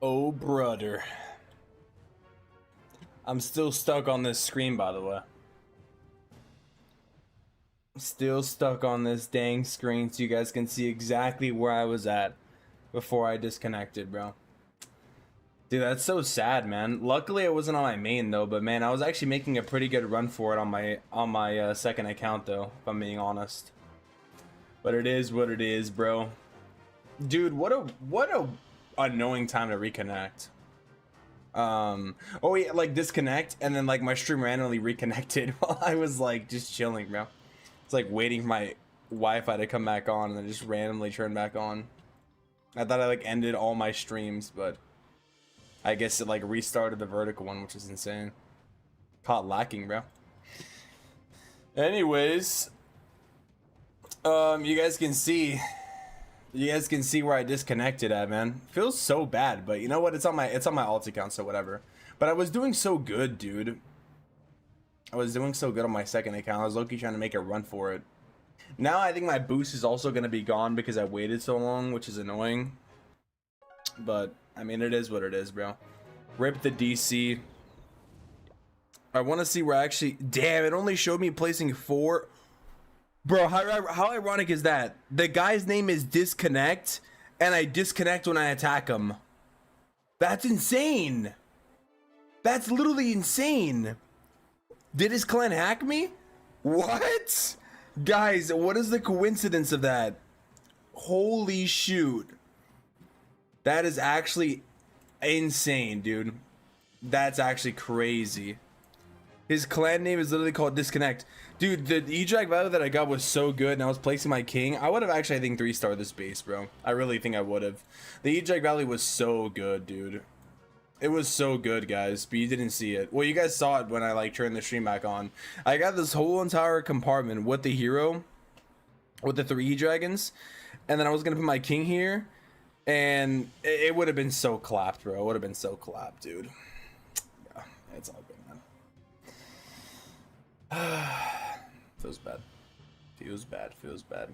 Oh, brother. I'm still stuck on this screen, by the way. Still stuck on this dang screen so you guys can see exactly where I was at before I disconnected, bro. Dude, that's so sad, man. Luckily, it wasn't on my main, though. But, man, I was actually making a pretty good run for it on my second account, though, if I'm being honest. But it is what it is, bro. Dude, what a annoying time to reconnect. Oh yeah, like disconnect and then like my stream randomly reconnected while I was like just chilling, bro. It's like waiting for my Wi-Fi to come back on and then just randomly turn back on. I thought I like ended all my streams, but I guess it like restarted the vertical one, which is insane. Caught lacking, bro. Anyways, you guys can see where I disconnected at, man. Feels so bad, but you know what? It's on my alt account, so whatever. But I was doing so good, dude. I was doing so good on my second account. I was low-key trying to make a run for it. Now I think my boost is also gonna be gone because I waited so long, which is annoying. But I mean, it is what it is, bro. Rip the DC. I want to see where I actually. Damn, it only showed me placing 4. Bro, how ironic is that? The guy's name is Disconnect, and I disconnect when I attack him. That's insane. That's literally insane. Did his clan hack me? What? Guys, what is the coincidence of that? Holy shoot. That is actually insane, dude. That's actually crazy. His clan name is literally called Disconnect. Dude, the E-Drag value that I got was so good, and I was placing my king. I would have actually, I think, 3-starred this base, bro. I really think I would have. The E-Drag value was so good, dude. It was so good, guys, but you didn't see it. Well, you guys saw it when I, like, turned the stream back on. I got this whole entire compartment with the hero, with the 3 E-Dragons, and then I was going to put my king here, and it would have been so clapped, bro. It would have been so clapped, dude. Yeah, it's all good, man. Feels bad. Feels bad.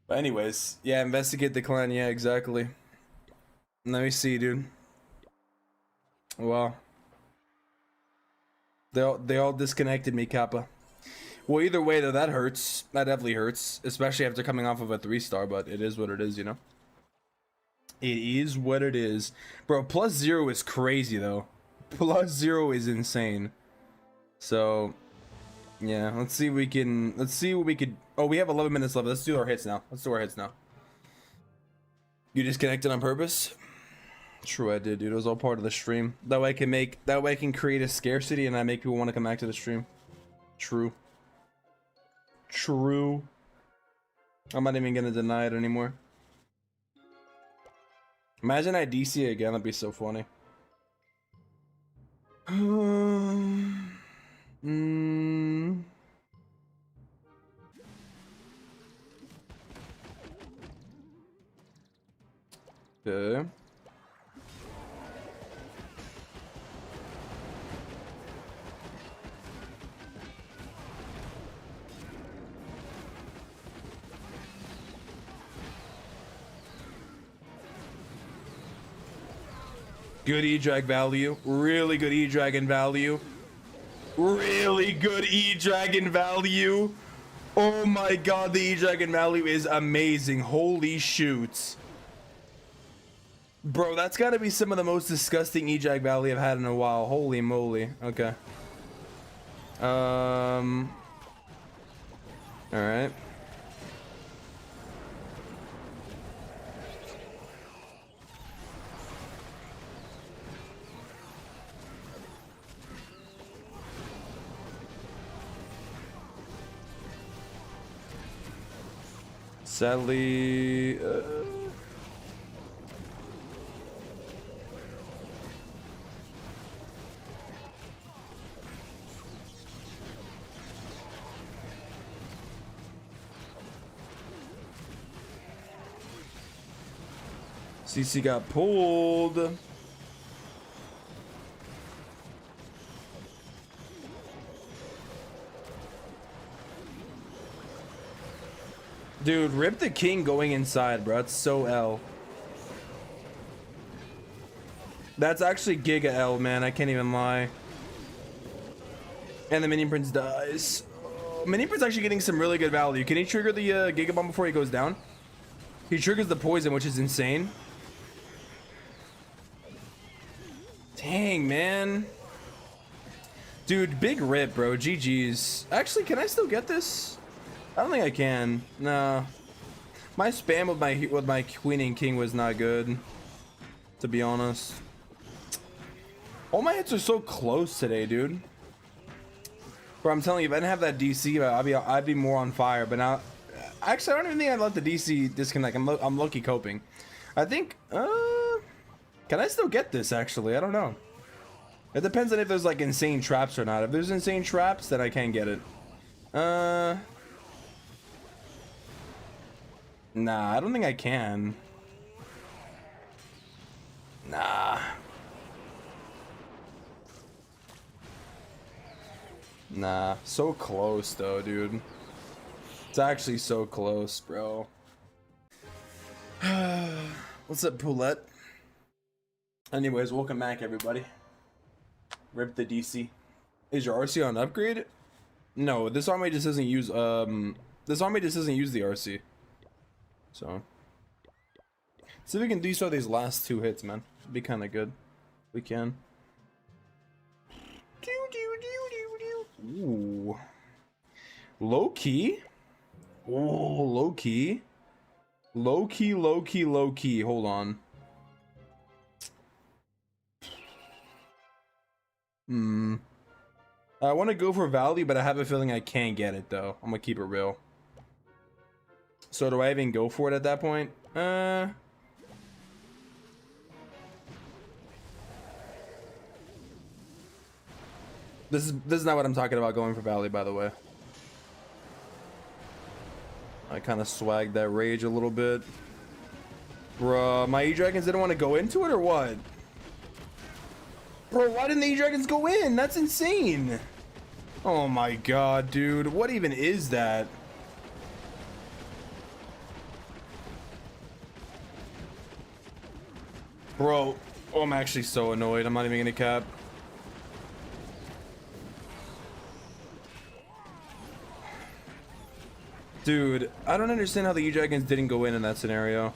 But anyways, yeah, investigate the clan. Yeah, exactly. Let me see, dude. Wow. They all disconnected me, Kappa. Well, either way, though, that hurts. That definitely hurts, especially after coming off of a 3-star. But it is what it is, you know. It is what it is, bro. +0 is crazy, though. +0 is insane. So. Yeah, let's see what we could. Oh, we have 11 minutes left. Let's do our hits now. You disconnected on purpose? True, I did, dude. It was all part of the stream. That way I can create a scarcity and I make people want to come back to the stream. True. I'm not even gonna deny it anymore. Imagine I DC again, that'd be so funny. Okay. Good E-Drag value. Really good E-Dragon value. Really good E-Dragon value. Oh my god, the E-Dragon value is amazing. Holy shoots. Bro, that's gotta be some of the most disgusting E-Drag value I've had in a while. Holy moly. Okay. Alright. Sadly, CC got pulled. Dude, rip the king going inside, bro. It's so L. That's actually Giga L, man. I can't even lie. And the Minion Prince dies. Minion Prince actually getting some really good value. Can he trigger the Giga Bomb before he goes down? He triggers the poison, which is insane. Dang, man. Dude, big rip, bro. GG's. Actually, can I still get this? I don't think I can. Nah. My spam with my Queen and King was not good, to be honest. All my hits are so close today, dude. Bro, I'm telling you, if I didn't have that DC, I'd be more on fire. But now, actually, I don't even think I'd let the DC disconnect. I'm lucky coping. I think, can I still get this, actually? I don't know. It depends on if there's, like, insane traps or not. If there's insane traps, then I can't get it. Nah, I don't think I can. Nah. Nah, so close though, dude. It's actually so close, bro. What's up, Poulette? Anyways, welcome back, everybody. Rip the DC. Is your RC on upgrade? No, this army just doesn't use this army just doesn't use the RC. So see if we can do these last 2 hits, man. It'd be kind of good. We can. Ooh. Low key? Oh, low key. Low key, low key, low key. Hold on. I want to go for value, but I have a feeling I can't get it, though. I'm gonna keep it real. So do I even go for it at that point? This is not what I'm talking about going for value, by the way. I kind of swagged that rage a little bit. Bruh, my E-Dragons didn't want to go into it or what? Bro, why didn't the E-Dragons go in? That's insane. Oh my god, dude. What even is that? Bro, oh, I'm actually so annoyed. I'm not even gonna cap. Dude, I don't understand how the E-Dragons didn't go in that scenario.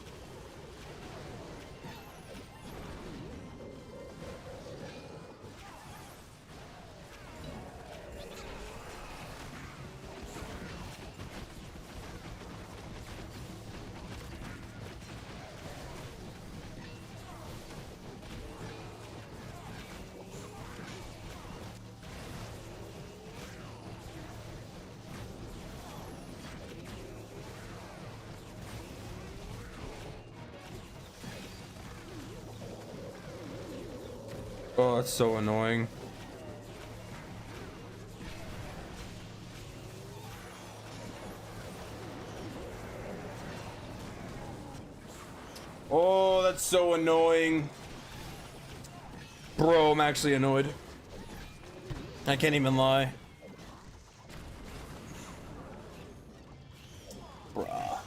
Oh, that's so annoying. Oh, that's so annoying. Bro, I'm actually annoyed. I can't even lie. Bruh.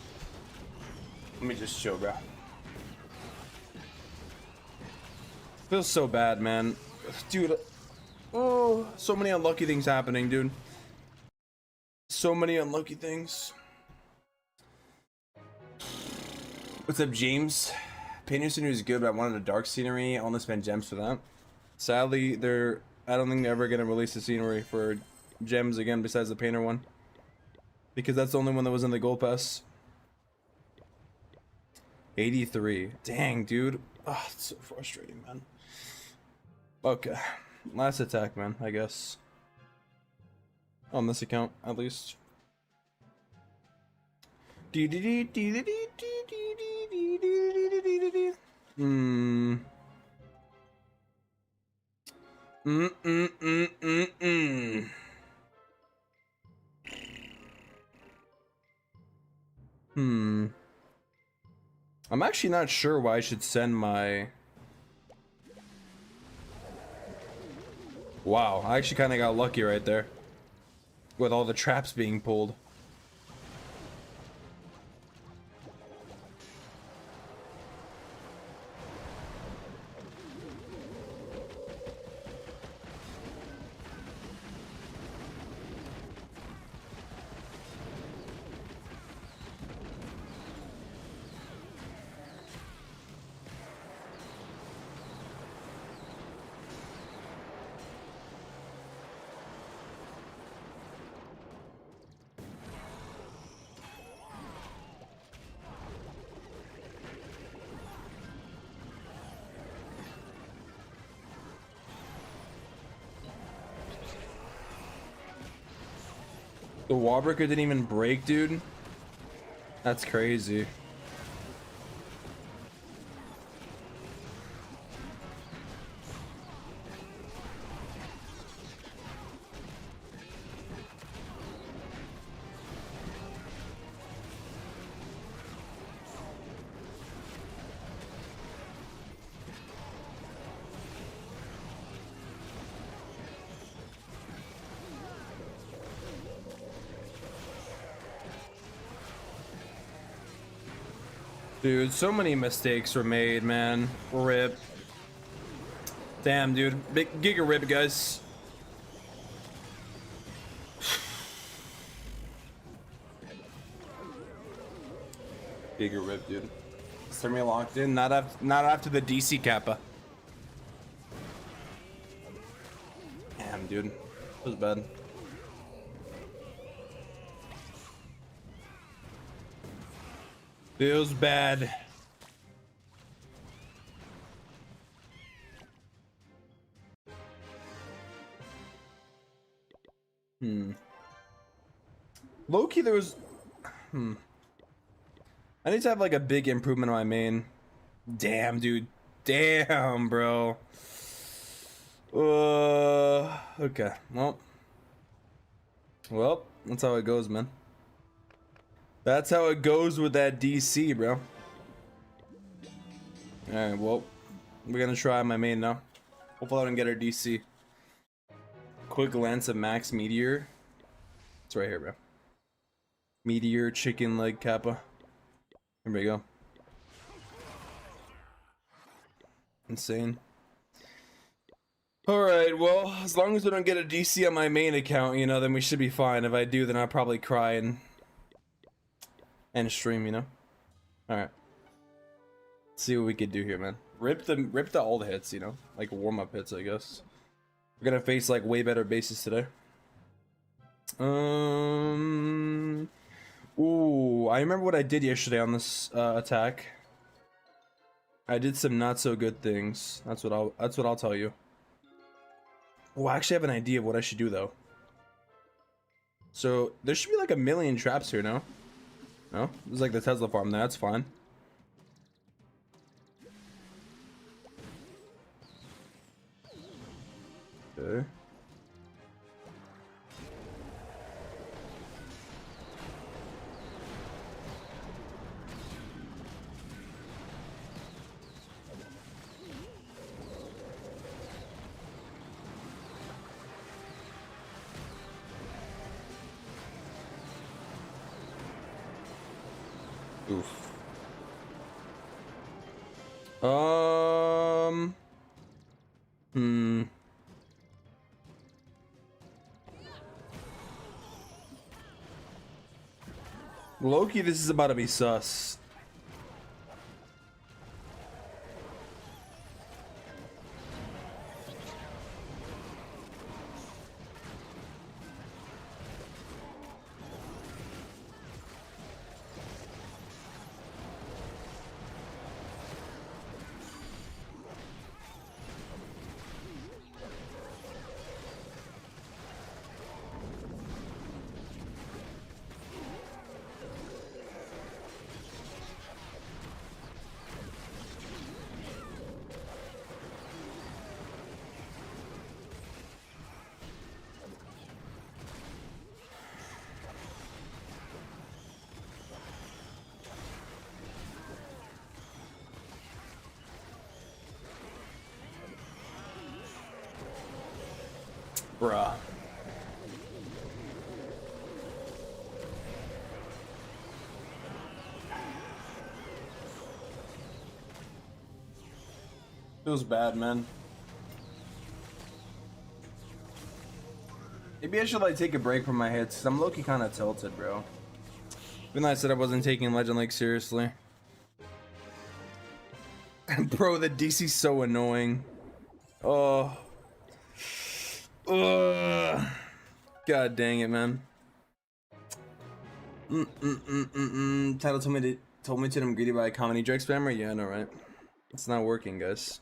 Let me just chill, bro. Feels so bad, man. Dude. Oh, so many unlucky things happening, dude. So many unlucky things. What's up, James? Painter scenery is good, but I wanted a dark scenery. I want to spend gems for that. Sadly, I don't think they're ever gonna release the scenery for gems again besides the painter one. Because that's the only one that was in the gold pass. 83. Dang, dude. Oh, it's so frustrating, man. Okay. Last attack, man, I guess. On this account, at least. I'm actually not sure why I should send my... Wow, I actually kind of got lucky right there. With all the traps being pulled. The wall breaker didn't even break, dude. That's crazy. Dude, so many mistakes were made, man. Rip. Damn, dude. Big giga rip, guys. Giga rip, dude. Termynater locked in. Not after the DC kappa. Damn, dude. It was bad. Feels bad. Low-key, there was... I need to have, like, a big improvement on my main. Damn, dude. Damn, bro. Okay. Well, that's how it goes, man. That's how it goes with that DC, bro. Alright, well, we're gonna try my main now. Hopefully I don't get our DC. Quick glance of Max Meteor. It's right here, bro. Meteor, chicken leg kappa. Here we go. Insane. Alright, well, as long as we don't get a DC on my main account, you know, then we should be fine. If I do, then I'll probably cry and stream, you know? Alright. Let's see what we could do here, man. Rip the old hits, you know? Like warm-up hits, I guess. We're gonna face like way better bases today. Ooh, I remember what I did yesterday on this attack. I did some not so good things. That's what I'll tell you. Oh, I actually have an idea of what I should do though. So there should be like a million traps here, no? No? This is like the Tesla farm. That's fine. Okay. Oof. Loki, this is about to be sus. Bruh. Feels bad, man. Maybe I should like take a break from my hits. I'm low-key kind of tilted, bro. Even though I said I wasn't taking Legend League seriously. Bro, the DC's so annoying. Oh. Ugh. God dang it, man. Title told me to I'm greedy by a comedy joke spammer. Yeah, I know, right? It's not working, guys.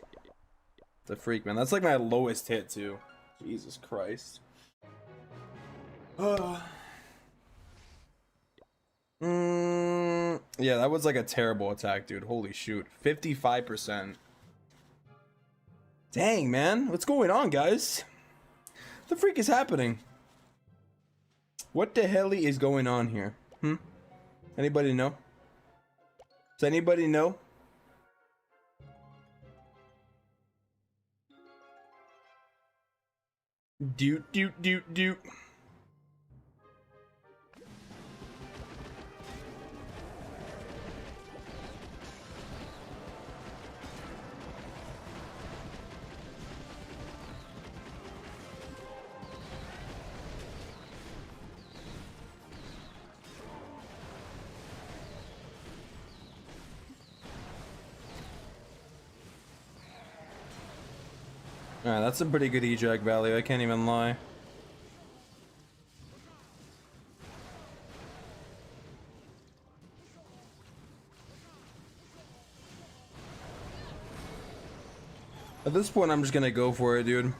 The freak, man. That's like my lowest hit too. Jesus Christ. Yeah, that was like a terrible attack, dude. Holy shoot. 55%. Dang, man. What's going on, guys? What the freak is happening? What the hell is going on here? Anybody know? Does anybody know? Doot, doot, doot, doot. Alright, that's a pretty good eject value, I can't even lie. At this point, I'm just gonna go for it, dude.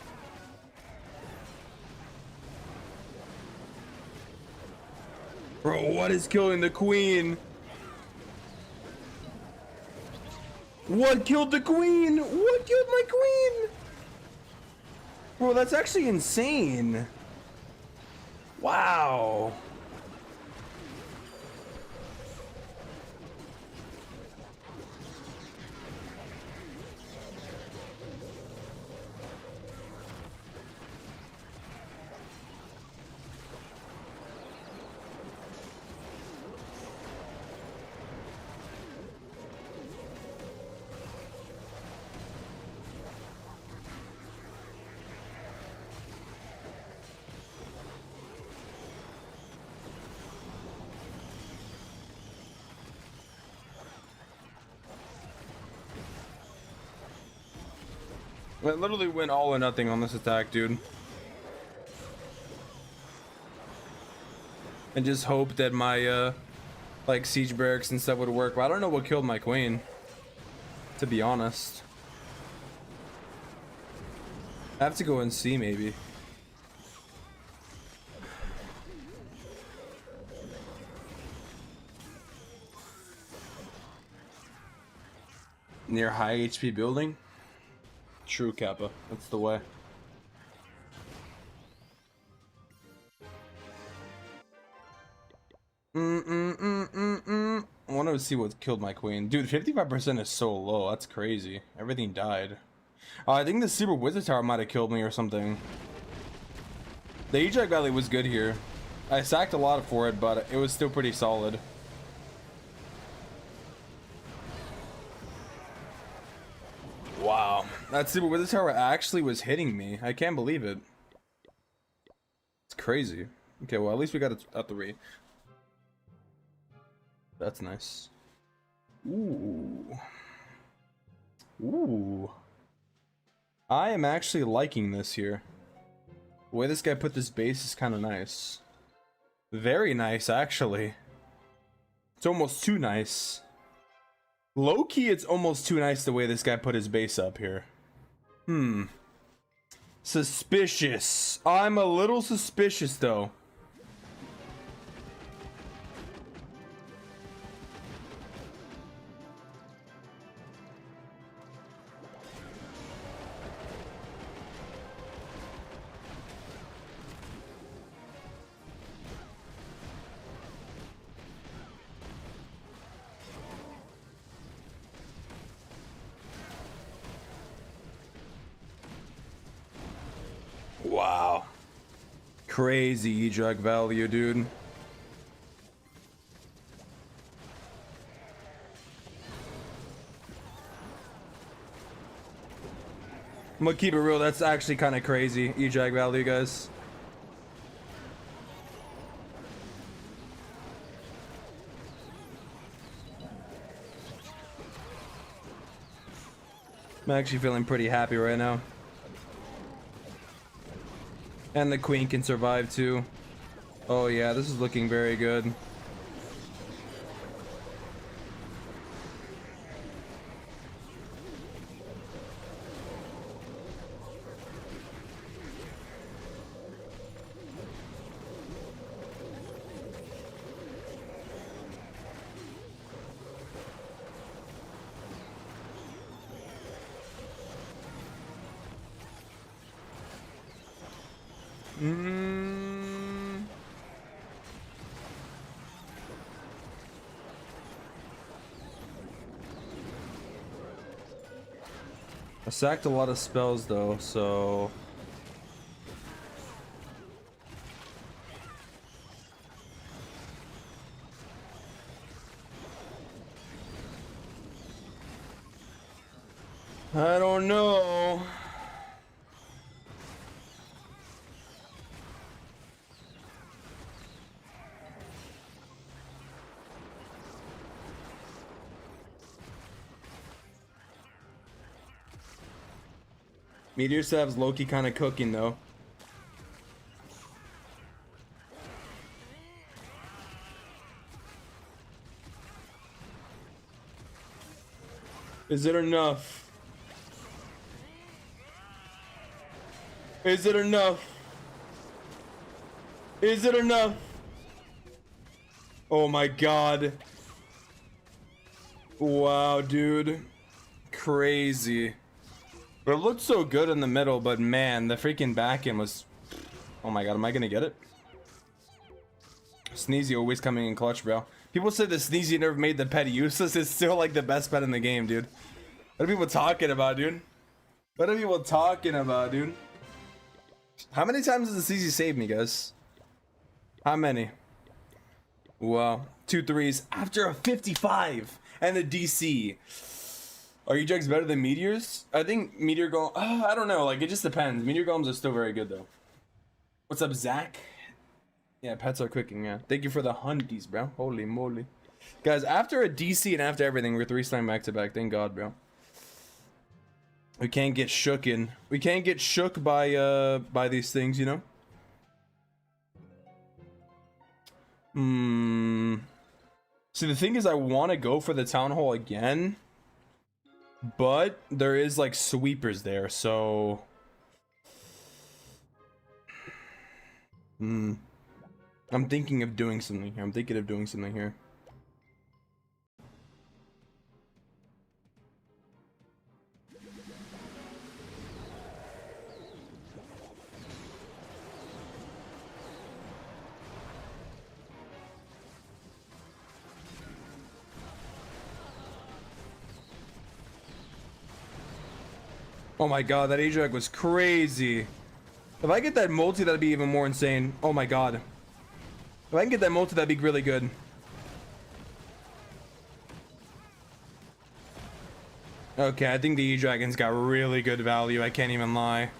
Bro, what is killing the queen? What killed the queen? What killed my queen? Bro, that's actually insane. Wow. I literally went all or nothing on this attack, dude. And just hope that my, like, siege barracks and stuff would work. But I don't know what killed my queen, to be honest. I have to go and see, maybe. Near high HP building? True, Kappa. That's the way. I want to see what killed my queen. Dude, 55% is so low. That's crazy. Everything died. I think the super wizard tower might have killed me or something. The eject value was good here. I sacked a lot for it, but it was still pretty solid. Wow. That super wizard tower actually was hitting me. I can't believe it. It's crazy. Okay, well, at least we got a 3. That's nice. Ooh. Ooh. I am actually liking this here. The way this guy put this base is kind of nice. Very nice, actually. It's almost too nice. Low-key, it's almost too nice the way this guy put his base up here. Suspicious. I'm a little suspicious, though. Wow. Crazy eject value, dude. I'm gonna keep it real, that's actually kind of crazy eject value, guys. I'm actually feeling pretty happy right now. And the queen can survive too. Oh yeah, this is looking very good. I sacked a lot of spells though, so I don't know. Meteor Sav's Loki kind of cooking though. Is it enough? Is it enough? Is it enough? Oh my god. Wow, dude. Crazy. But it looked so good in the middle, but man, the freaking back end was... Oh my god, am I gonna get it? Sneezy always coming in clutch, bro. People say that Sneezy never made the pet useless. It's still like the best pet in the game, dude. What are people talking about, dude? What are people talking about, dude? How many times has the Sneezy saved me, guys? How many? Wow. 2 threes after a 55 and a DC. Are Ejects better than Meteors? I think Meteor Golem... I don't know. Like, it just depends. Meteor Golems are still very good, though. What's up, Zach? Yeah, pets are cooking, yeah. Thank you for the hunties, bro. Holy moly. Guys, after a DC and after everything, we're 3-slam back-to-back. Thank God, bro. We can't get shooken. We can't get shook by these things, you know? See, the thing is, I want to go for the Town Hall again. But there is like sweepers there, so I'm thinking of doing something here. Oh my god, that Ajax was crazy. If I get that multi, that'd be even more insane. Oh my god. If I can get that multi, that'd be really good. Okay, I think the E-Dragon's got really good value, I can't even lie.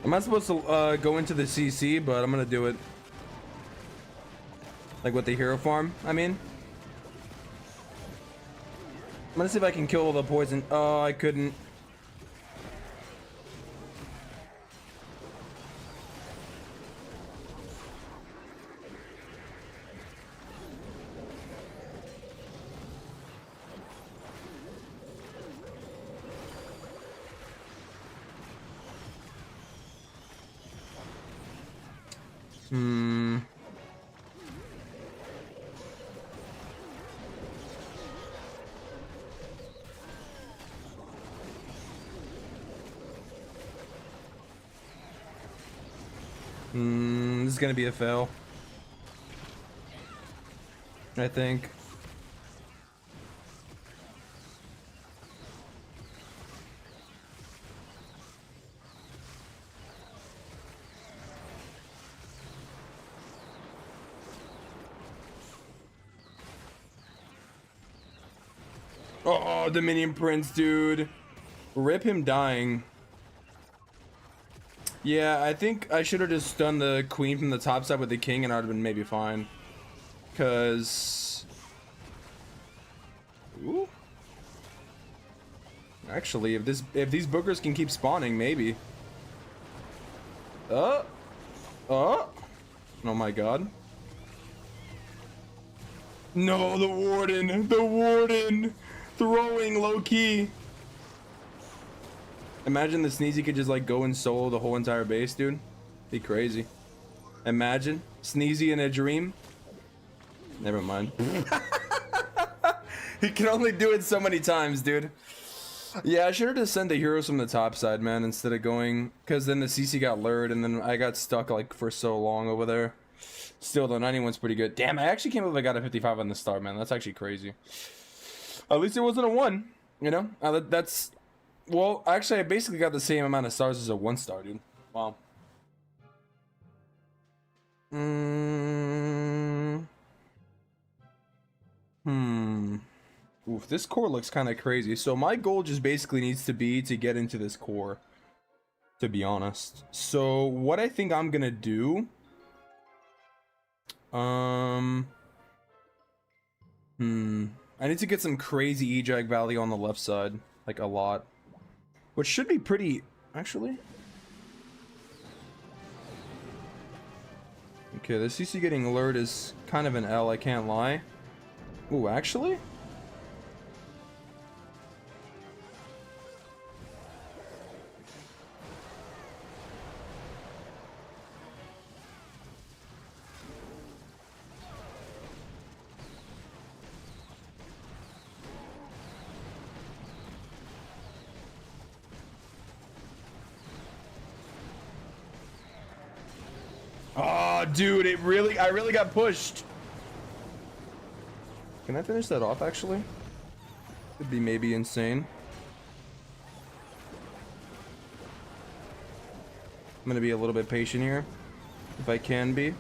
I'm not supposed to go into the CC, but I'm gonna do it. Like with the hero farm, I mean. I'm gonna see if I can kill all the poison. Oh, I couldn't. This is gonna be a fail, I think. Oh, the Minion Prince, dude. Rip him dying. Yeah, I think I should have just done the queen from the top side with the king and I'd have been maybe fine. Cause... Ooh. Actually, if these boogers can keep spawning, maybe. Oh my god. No, the warden! The warden! Throwing low key. Imagine the Sneezy could just like go and solo the whole entire base, dude. Be crazy. Imagine Sneezy in a dream. Never mind. He can only do it so many times, dude. Yeah, I should have just sent the heroes from the top side, man, instead of going, because then the CC got lured, and then I got stuck like for so long over there. Still, the 91's pretty good. Damn, I actually can't believe I got a 55 on the star, man. That's actually crazy. At least it wasn't a 1, you know? That's... Well, actually, I basically got the same amount of stars as a 1-star, dude. Wow. Oof, this core looks kind of crazy. So my goal just basically needs to be to get into this core, to be honest. So what I think I'm gonna do... I need to get some crazy E-Drag value on the left side. Like, a lot. Which should be pretty... Actually... Okay, the CC getting lured is kind of an L, I can't lie. Ooh, actually? Oh, dude, I really got pushed. Can I finish that off, actually? Could be maybe insane. I'm gonna be a little bit patient here, if I can be.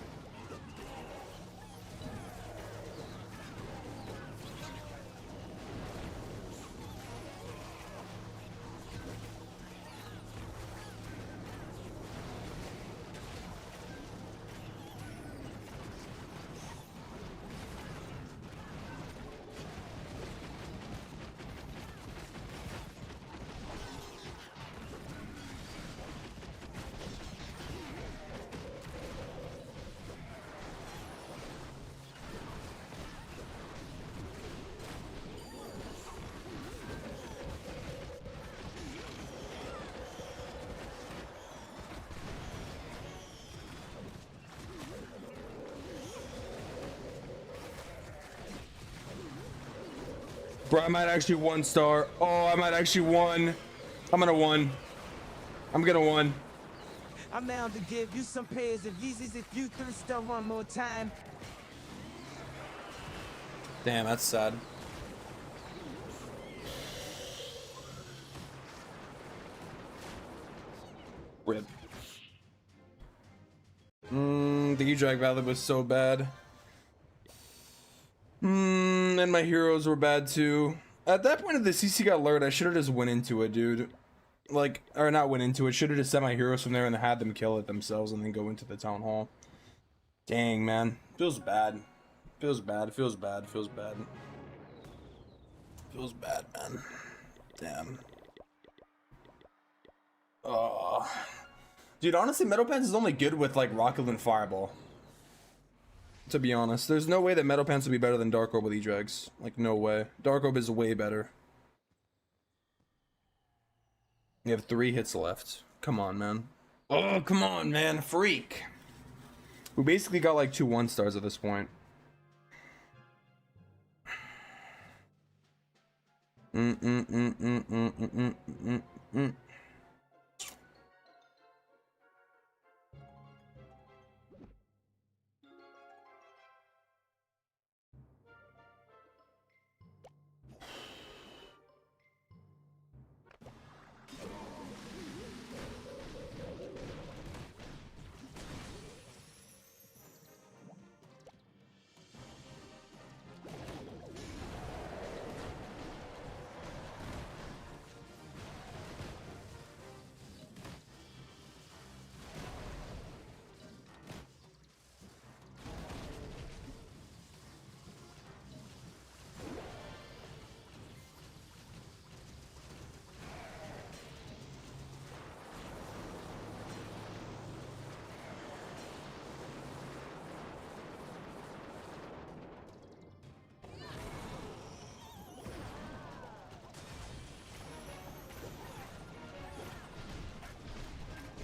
Bro, I might actually 1-star. Oh, I might actually 1. I'm gonna 1. I'm gonna 1. I'm bound to give you some pairs of Yeezys if you thirst up one more time. Damn, that's sad. Rip. The E-Drag value was so bad. And my heroes were bad too. At that point, if the CC got lured, I should have just went into it, dude. Like, or not went into it. Should have just sent my heroes from there and had them kill it themselves and then go into the town hall. Dang, man. Feels bad. Feels bad. Feels bad. Feels bad. Feels bad, man. Damn. Oh. Dude, honestly, Metal Pants is only good with, like, Rocket and Fireball. To be honest, there's no way that Metal Pants would be better than Dark Orb with E-Drags. Like, no way. Dark Orb is way better. You have 3 hits left. Come on, man. Oh, come on, man. Freak. We basically got like 2 1-stars at this point.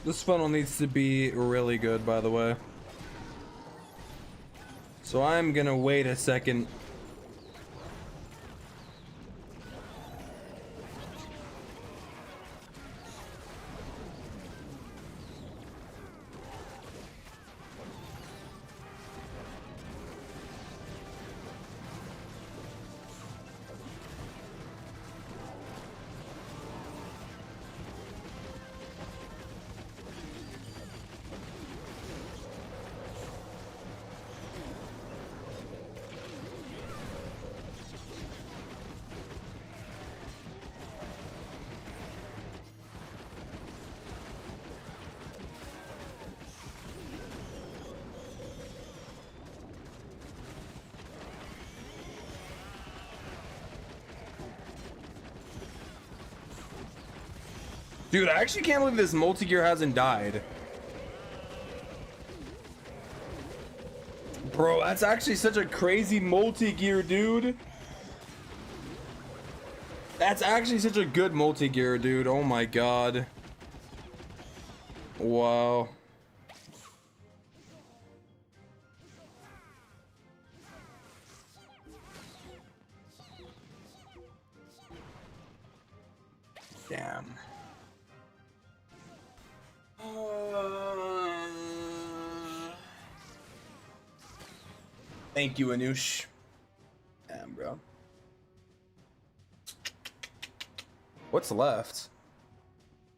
This funnel needs to be really good, by the way. So I'm gonna wait a second. Dude, I actually can't believe this multi-gear hasn't died. Bro, that's actually such a crazy multi-gear, dude. That's actually such a good multi-gear, dude. Oh my god. Wow. Damn. Thank you, Anush. Damn, bro. What's left?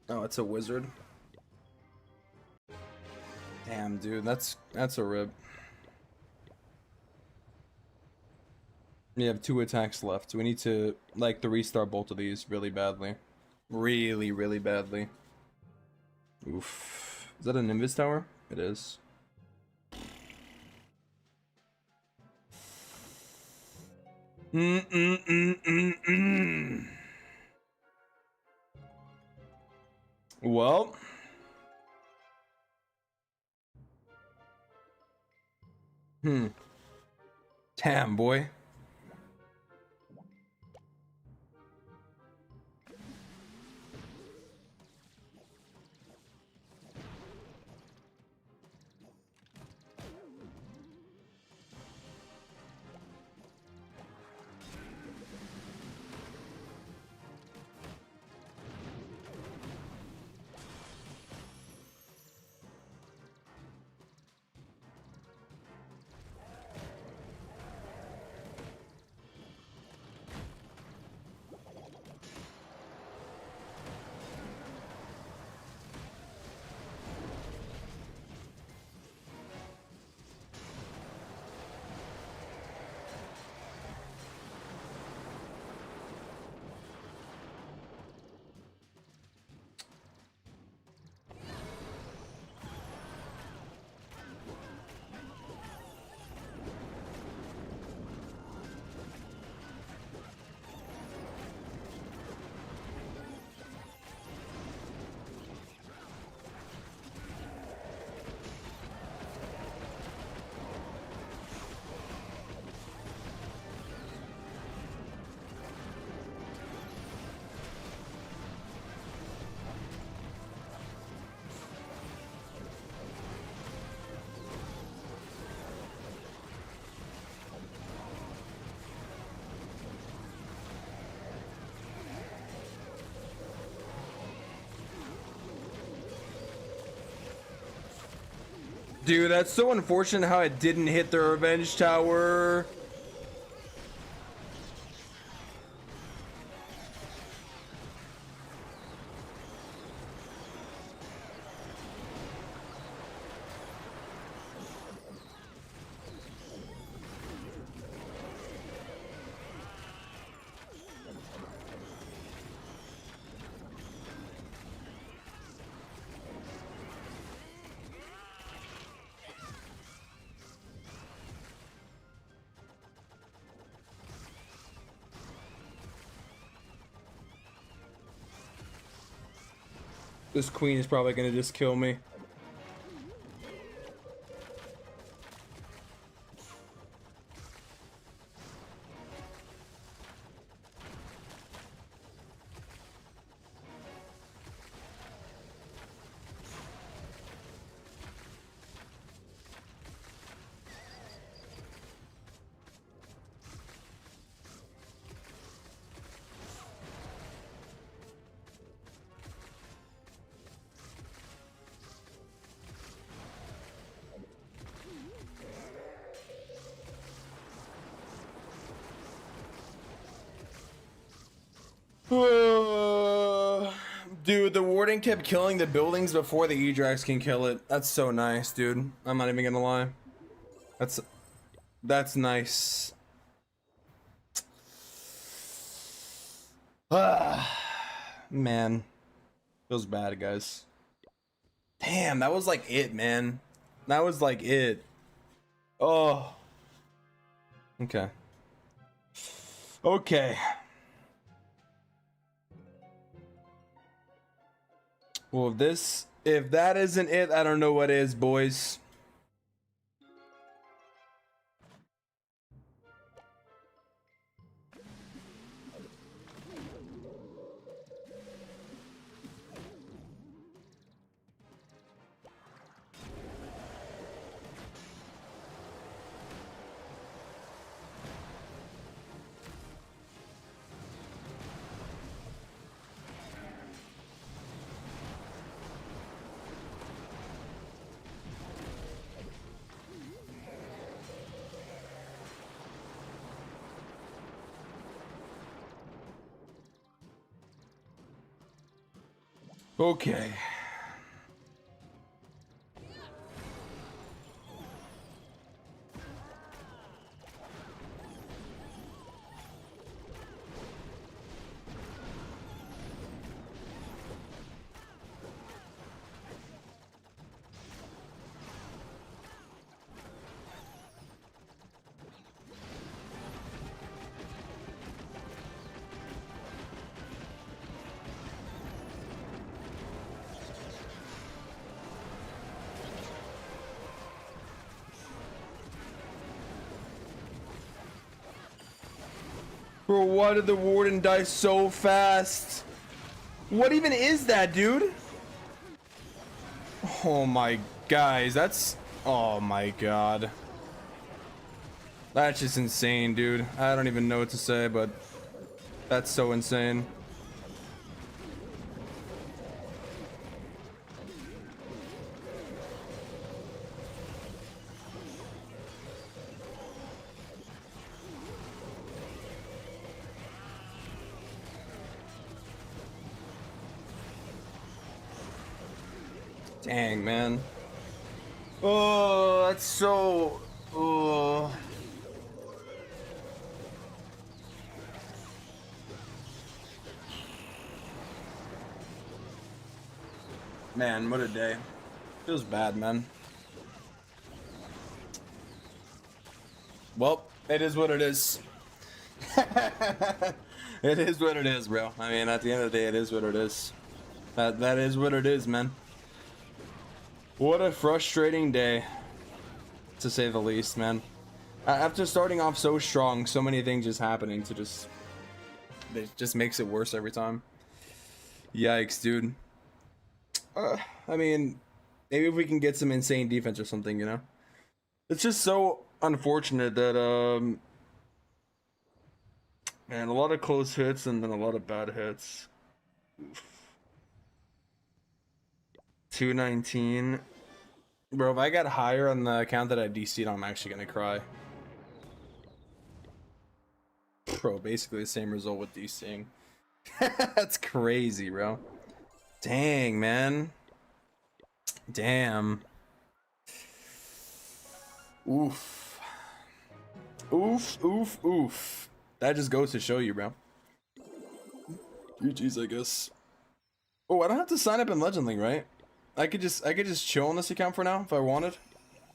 Oh, it's a wizard. Damn, dude, that's a rip. We have 2 attacks left. We need to like to restart both of these really badly. Really, really badly. Oof. Is that a Nimbus tower? It is. Well. Damn, boy. Dude, that's so unfortunate how it didn't hit the revenge tower. This queen is probably gonna just kill me. Dude, the warden kept killing the buildings before the E-Drax can kill it. That's so nice, dude. I'm not even gonna lie. That's nice. Man. Feels bad, guys. Damn, that was like it, man. That was like it. Oh. Okay. Okay. Well, if that isn't it, I don't know what is, boys. Okay. Bro, why did the warden die so fast? What even is that, dude? Oh my guys, that's... Oh my god. That's just insane, dude. I don't even know what to say, but that's so insane. Dang, man. Oh, that's so... Oh. Man, what a day. Feels bad, man. Well, it is what it is. It is what it is, bro. I mean, at the end of the day, it is what it is. That is what it is, man. What a frustrating day, to say the least, man. After starting off so strong, so many things just happening to it just makes it worse every time. Yikes, dude. I mean, maybe if we can get some insane defense or something, you know? It's just so unfortunate that, man, a lot of close hits and then a lot of bad hits. Oof. 219. Bro, if I got higher on the account that I DC'd, I'm actually gonna cry. Bro, basically the same result with DCing. That's crazy, bro. Dang, man. Damn. Oof. Oof, oof, oof. That just goes to show you, bro. GG's, I guess. Oh, I don't have to sign up in Legend League, right? I could just chill on this account for now if I wanted.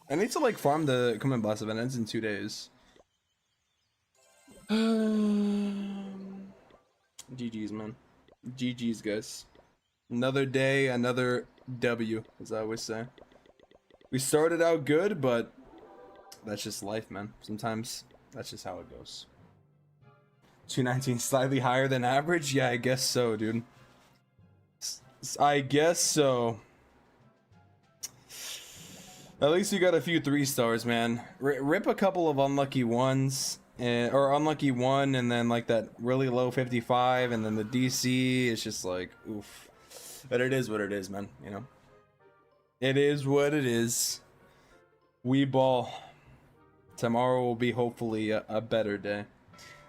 I need to like farm the Come and Blast event. It ends in 2 days. GG's, man. GG's, guys. Another day, another W, as I always say. We started out good, but that's just life, man. Sometimes that's just how it goes. 219 slightly higher than average? Yeah, I guess so, dude. I guess so. At least you got a few 3 stars, man. Rip a couple of unlucky ones, or unlucky one, and then like that really low 55, and then the DC. It's just like, oof. But it is what it is, man. You know, it is what it is. We ball. Tomorrow will be hopefully a better day.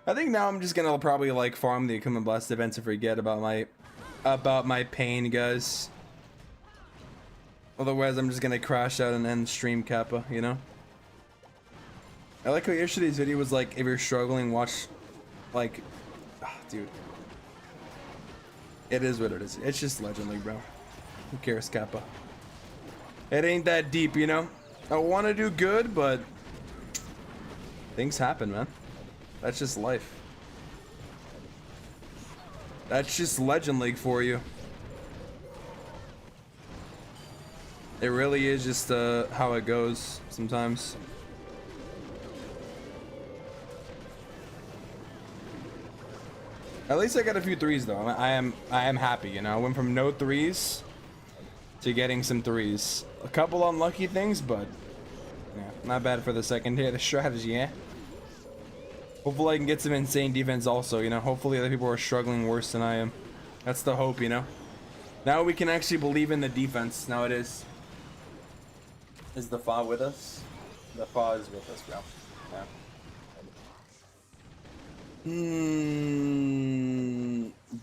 I think now I'm just gonna probably like farm the equipment blast events and forget about my pain, guys. Otherwise, I'm just gonna crash out and end stream Kappa, you know? I like how yesterday's video was like, if you're struggling, watch, like, dude. It is what it is. It's just Legend League, bro. Who cares, Kappa? It ain't that deep, you know? I want to do good, but things happen, man. That's just life. That's just Legend League for you. It really is just how it goes sometimes. At least I got a few threes though. I am happy, you know. I went from no threes to getting some threes. A couple unlucky things, but yeah, not bad for the second day of the strategy, yeah. Hopefully I can get some insane defense also, you know. Hopefully other people are struggling worse than I am. That's the hope, you know. Now we can actually believe in the defense. Now it is. Is the FA with us? The FA is with us, bro. Yeah.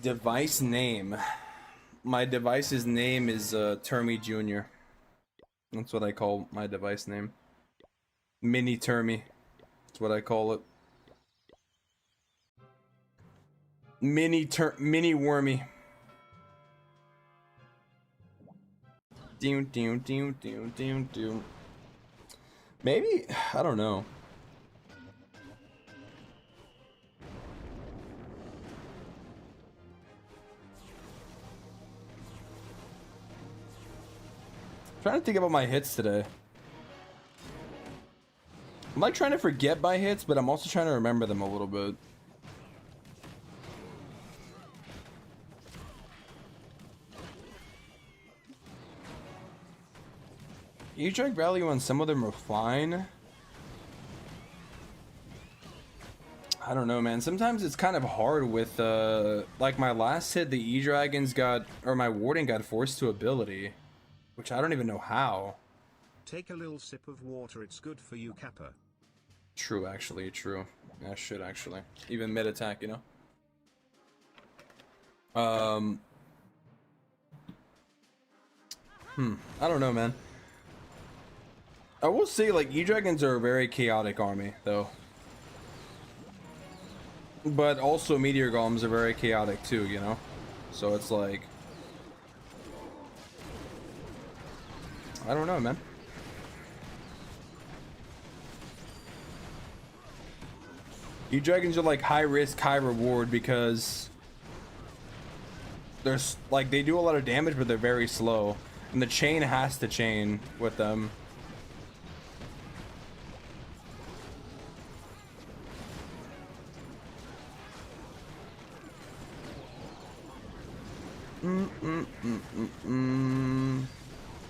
Device name. My device's name is Termy Jr. That's what I call my device name. Mini Termy. That's what I call it. Mini Wormy. Maybe, I don't know. Trying to think about my hits today. I'm like trying to forget my hits, but I'm also trying to remember them a little bit. E-Drag value on some of them are fine. I don't know, man. Sometimes it's kind of hard with, like my last hit, the E-Dragons got, or my Warden got forced to ability. Which I don't even know how. Take a little sip of water, it's good for you, Kappa. True, actually, true. Yeah, I should actually. Even mid-attack, you know? I don't know, man. I will say, like, E-Dragons are a very chaotic army, though. But also Meteor Golems are very chaotic, too, you know? So it's like... I don't know, man. E-Dragons are like high risk, high reward because there's like they do a lot of damage, but they're very slow, and the chain has to chain with them.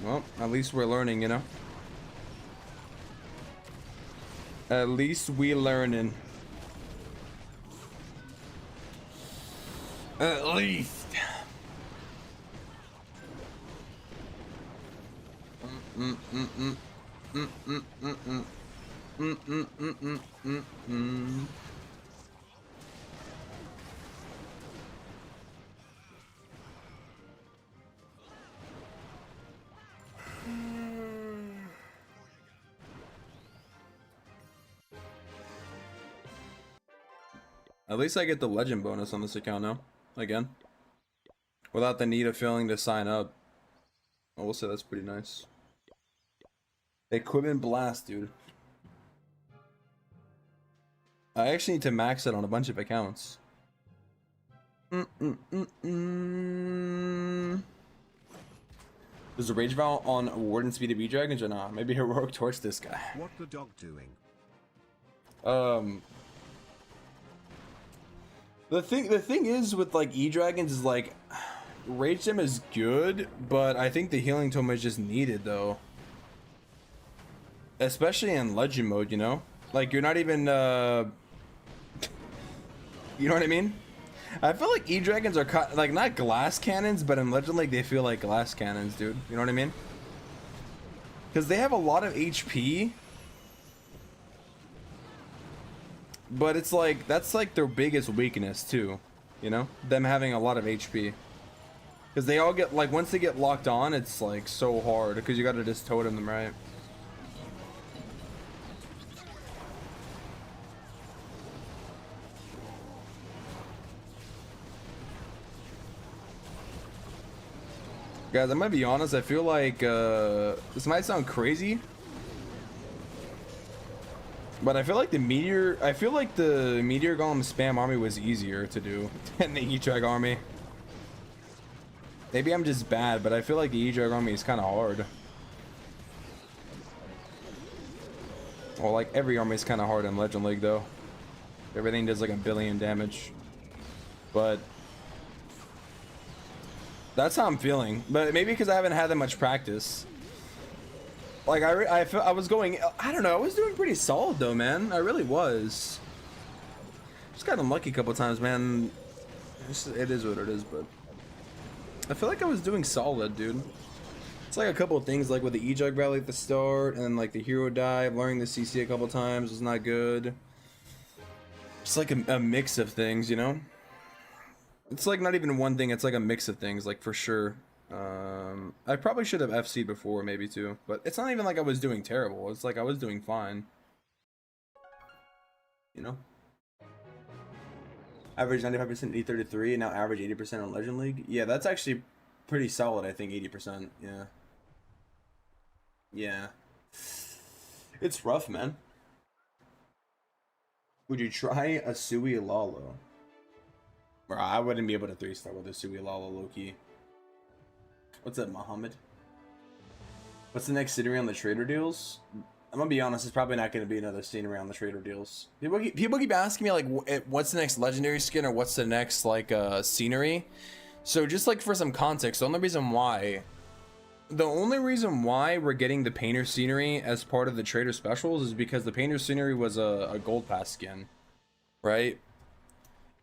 Well, at least we're learning, you know? At least we learning. At least. At least I get the legend bonus on this account now. Again. Without the need of failing to sign up. I will say that's pretty nice. Equipment blast, dude. I actually need to max it on a bunch of accounts. There's a rage vow on Warden Speed of E-Dragons or not? Maybe Heroic Torch this guy. What the dog doing? The thing is with like E-Dragons is like Rage Gem is good, but I think the healing tome is just needed though. Especially in legend mode, you know? Like you're not even you know what I mean? I feel like E-Dragons are like not glass cannons, but in Legend League they feel like glass cannons, dude. You know what I mean? Because they have a lot of HP. But it's like, that's like their biggest weakness too, you know, them having a lot of HP. Because they all get, like, once they get locked on, it's like so hard because you gotta just totem them right. Guys, I might be honest, I feel like this might sound crazy, but I feel like the meteor golem spam army was easier to do than the E-Drag army. Maybe I'm just bad, but I feel like the E-Drag army is kind of hard. Well, like every army is kind of hard in Legend League though. Everything does like a billion damage, but that's how I'm feeling. But maybe because I haven't had that much practice. Like I was going, I don't know, I was doing pretty solid though, man. I really was. Just got unlucky a couple times, man. It is what it is, but I feel like I was doing solid, dude. It's like a couple of things, like with the E-Jug rally at the start, and then like the hero dive, learning the CC a couple times was not good. It's like a mix of things, you know? It's like not even one thing, it's like a mix of things, like for sure. I probably should have FC'd before, maybe too, but it's not even like I was doing terrible. It's like I was doing fine. You know? Average 95% E33 and now average 80% on Legend League. Yeah, that's actually pretty solid, I think, 80%. Yeah. Yeah. It's rough, man. Would you try a Sui Lalo? Bro, I wouldn't be able to 3-star with a Sui Lalo Loki. What's up, Muhammad? What's the next scenery on the trader deals? I'm gonna be honest, it's probably not gonna be another scenery on the trader deals. People keep asking me like, what's the next legendary skin or what's the next like scenery? So just like for some context, the only reason why we're getting the painter scenery as part of the trader specials is because the painter scenery was a gold pass skin, right?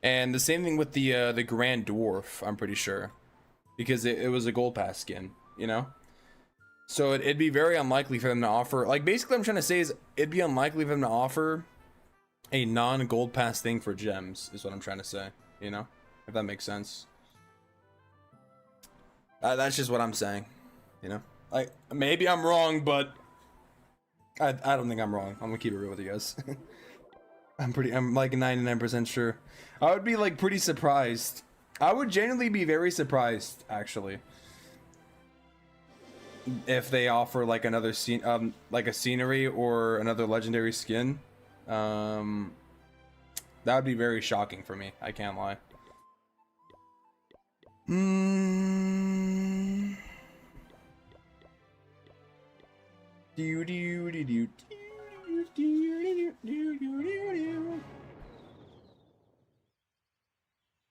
And the same thing with the Grand Dwarf, I'm pretty sure, because it was a gold pass skin, you know. So it'd be very unlikely for them to offer, like, basically what I'm trying to say is it'd be unlikely for them to offer a non-gold pass thing for gems, is what I'm trying to say, you know, if that makes sense. That's just what I'm saying, you know. Like, maybe I'm wrong, but I don't think I'm wrong. I'm gonna keep it real with you guys. I'm like 99% sure. I would be like pretty surprised. I would genuinely be very surprised, actually, if they offer like another scene, like a scenery or another legendary skin. That would be very shocking for me. I can't lie.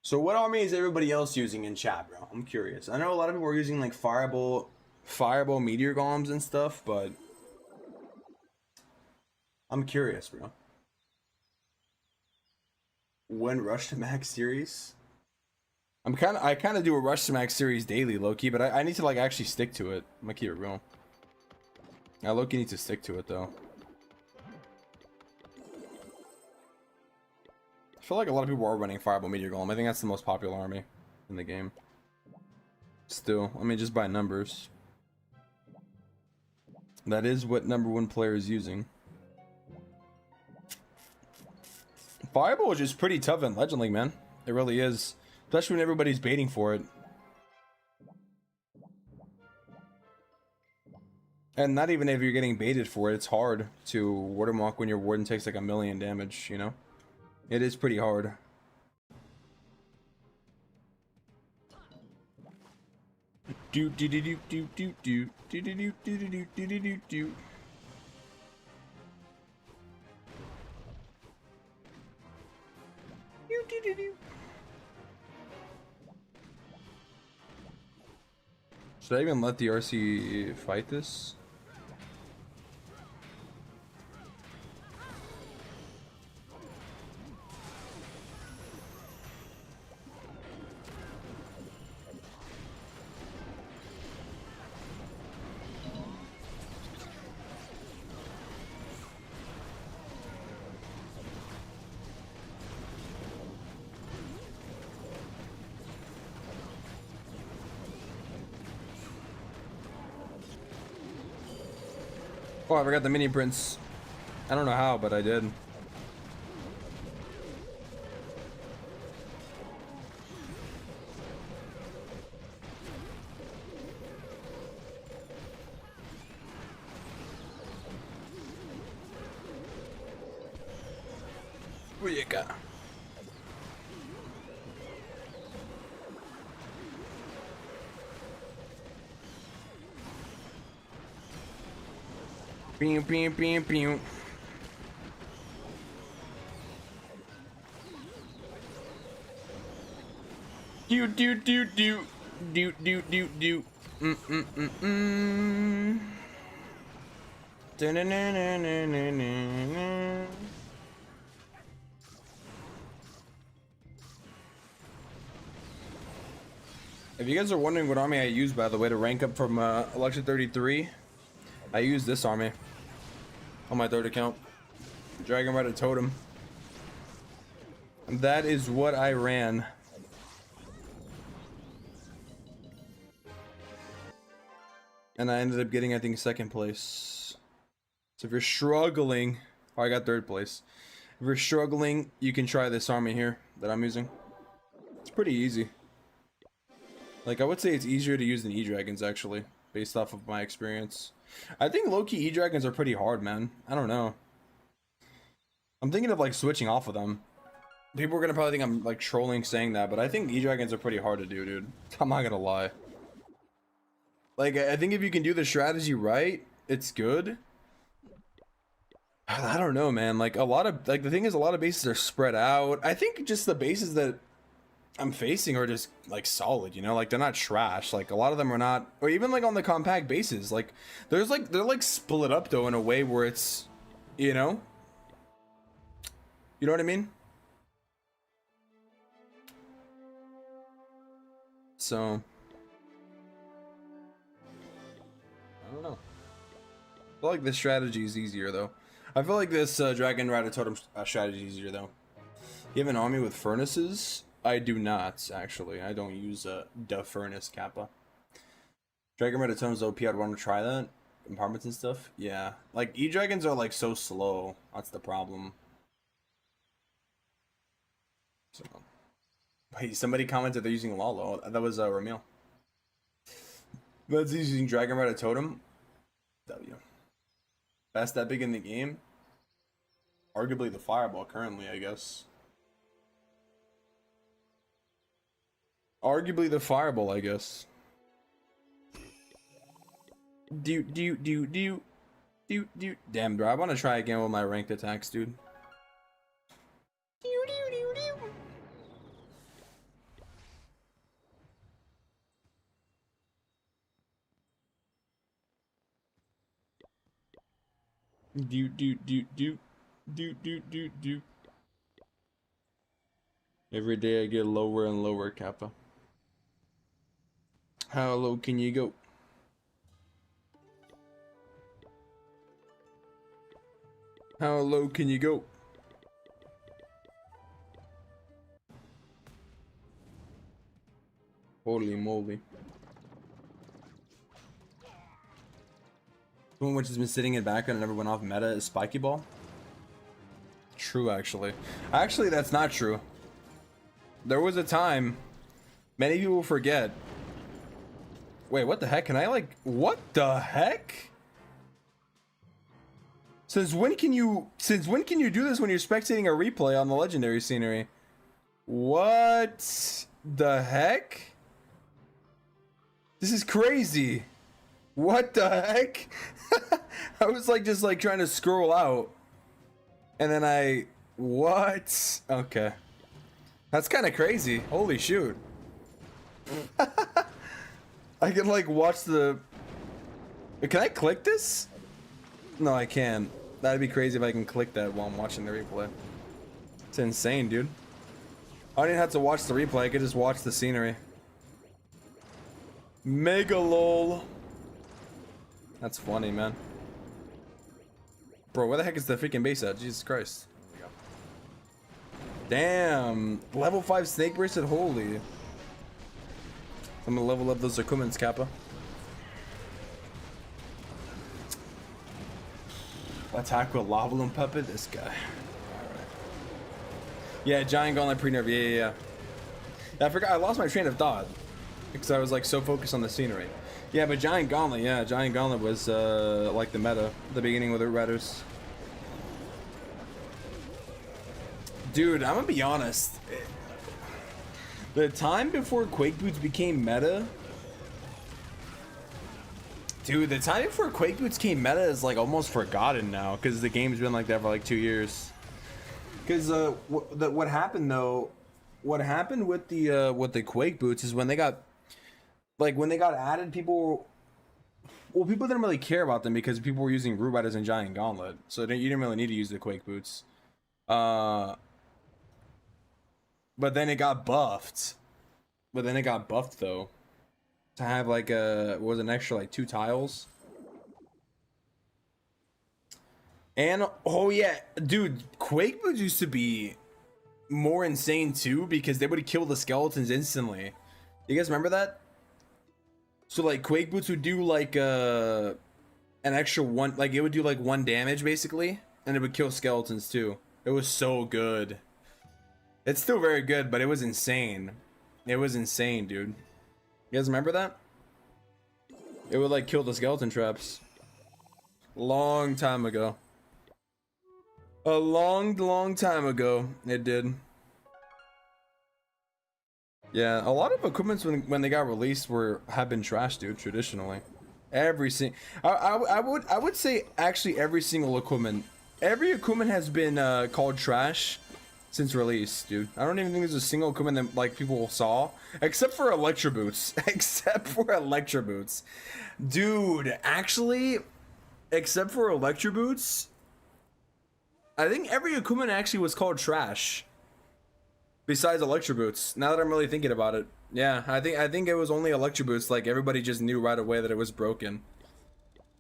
So what army is everybody else using in chat, bro? I'm curious. I know a lot of people are using like fireball meteor golems and stuff, but I'm curious, bro. When Rush to Max series? I kind of do a Rush to Max series daily, low-key, but I need to like actually stick to it. I'm gonna keep it real. I low-key need to stick to it though. I feel like a lot of people are running Fireball Meteor Golem. I think that's the most popular army in the game. Still, I mean, just by numbers. That is what #1 player is using. Fireball is just pretty tough in Legend League, man. It really is. Especially when everybody's baiting for it. And not even if you're getting baited for it, it's hard to Warden Walk when your Warden takes like 1,000,000 damage, you know? It is pretty hard. Do do do do do do do do do do do do do do do do. Should I even let the RC fight this? Oh, I forgot the mini prints. I don't know how, but I did. What you got? Pew, pew, pew, pew. Do do do do do do do do. Da-na-na-na-na-na-na-na. If you guys are wondering what army I use, by the way, to rank up from Electro 33, I use this army on my third account. Dragon Rider Totem. That is what I ran. And I ended up getting, I think, second place. So if you're struggling, oh, I got third place. If you're struggling, you can try this army here that I'm using. It's pretty easy. Like, I would say it's easier to use than E-Dragons, actually, based off of my experience. I think low-key E-Dragons are pretty hard, man. I don't know. I'm thinking of, like, switching off of them. People are gonna probably think I'm, like, trolling saying that, but I think E-Dragons are pretty hard to do, dude. I'm not gonna lie. Like, I think if you can do the strategy right, it's good. I don't know, man. Like, a lot of, like, the thing is, a lot of bases are spread out. I think just the bases that I'm facing are just, like, solid, you know? Like, they're not trash. Like, a lot of them are not, or even, like, on the compact bases. Like, there's, like, they're, like, split up, though, in a way where it's, you know? You know what I mean? So I don't know. I feel like this strategy is easier, though. I feel like this Dragon Rider Totem strategy is easier, though. You have an army with furnaces? I do not, actually. I don't use the furnace kappa. Dragon Rider Totem's OP, I'd want to try that. Compartments and stuff? Yeah. Like, E-Dragons are, like, so slow. That's the problem. So, wait, somebody commented they're using Lalo. That was Ramil. That's using Dragon Rider Totem. W. Best that big in the game? Arguably the Fireball currently, I guess. Arguably the Fireball, I guess. Do. Damn, bro, I want to try again with my ranked attacks, dude. Do. Every day I get lower and lower, Kappa. How low can you go? How low can you go? Holy moly. The one which has been sitting in background and never went off meta is Spiky Ball. True, actually. Actually, that's not true. There was a time, many people forget. Wait, what the heck? Can I, like, what the heck? Since when can you do this when you're spectating a replay on the legendary scenery? What the heck? This is crazy. What the heck? I was like just like trying to scroll out. And then what? Okay. That's kind of crazy. Holy shoot. I can like watch the... Can I click this? No, I can't. That'd be crazy if I can click that while I'm watching the replay. It's insane, dude. I didn't have to watch the replay. I could just watch the scenery. Mega lol. That's funny, man. Bro, where the heck is the freaking base at? Jesus Christ. Damn. Level 5 snake bracelet, holy. I'm gonna level up those equipments, Kappa. Attack with lava balloon puppet. This guy. All right. Yeah, giant gauntlet pre-nerf. Yeah. I forgot. I lost my train of thought because I was like so focused on the scenery. Yeah, but giant gauntlet. Yeah, giant gauntlet was like the meta at the beginning with the Redders. Dude, I'm gonna be honest. The time before Quake Boots became meta. Dude, the time before Quake Boots came meta is like almost forgotten now because the game's been like that for like 2 years. Because what happened though, what happened with the Quake Boots is when they got added, people didn't really care about them because people were using Root Riders and Giant Gauntlet, so you didn't really need to use the Quake Boots. But then it got buffed. Though, to have like an extra like 2 tiles. And oh yeah, dude, Quake Boots used to be more insane too because they would kill the skeletons instantly. You guys remember that? So like Quake Boots would do like an extra 1, like it would do like 1 damage basically, and it would kill skeletons too. It was so good. It's still very good, but it was insane. It was insane, dude. You guys remember that? It would like kill the skeleton traps. Long time ago. A long time ago, it did. Yeah, a lot of equipments when they got released have been trashed, dude. Traditionally, I would say actually every single equipment, every equipment has been called trash since release, dude. I don't even think there's a single equipment that like people saw except for Electro Boots. Except for Electro Boots, dude. Actually, except for Electro Boots, I think every equipment actually was called trash. Besides Electro Boots, now that I'm really thinking about it, yeah, I think it was only Electro Boots. Like everybody just knew right away that it was broken.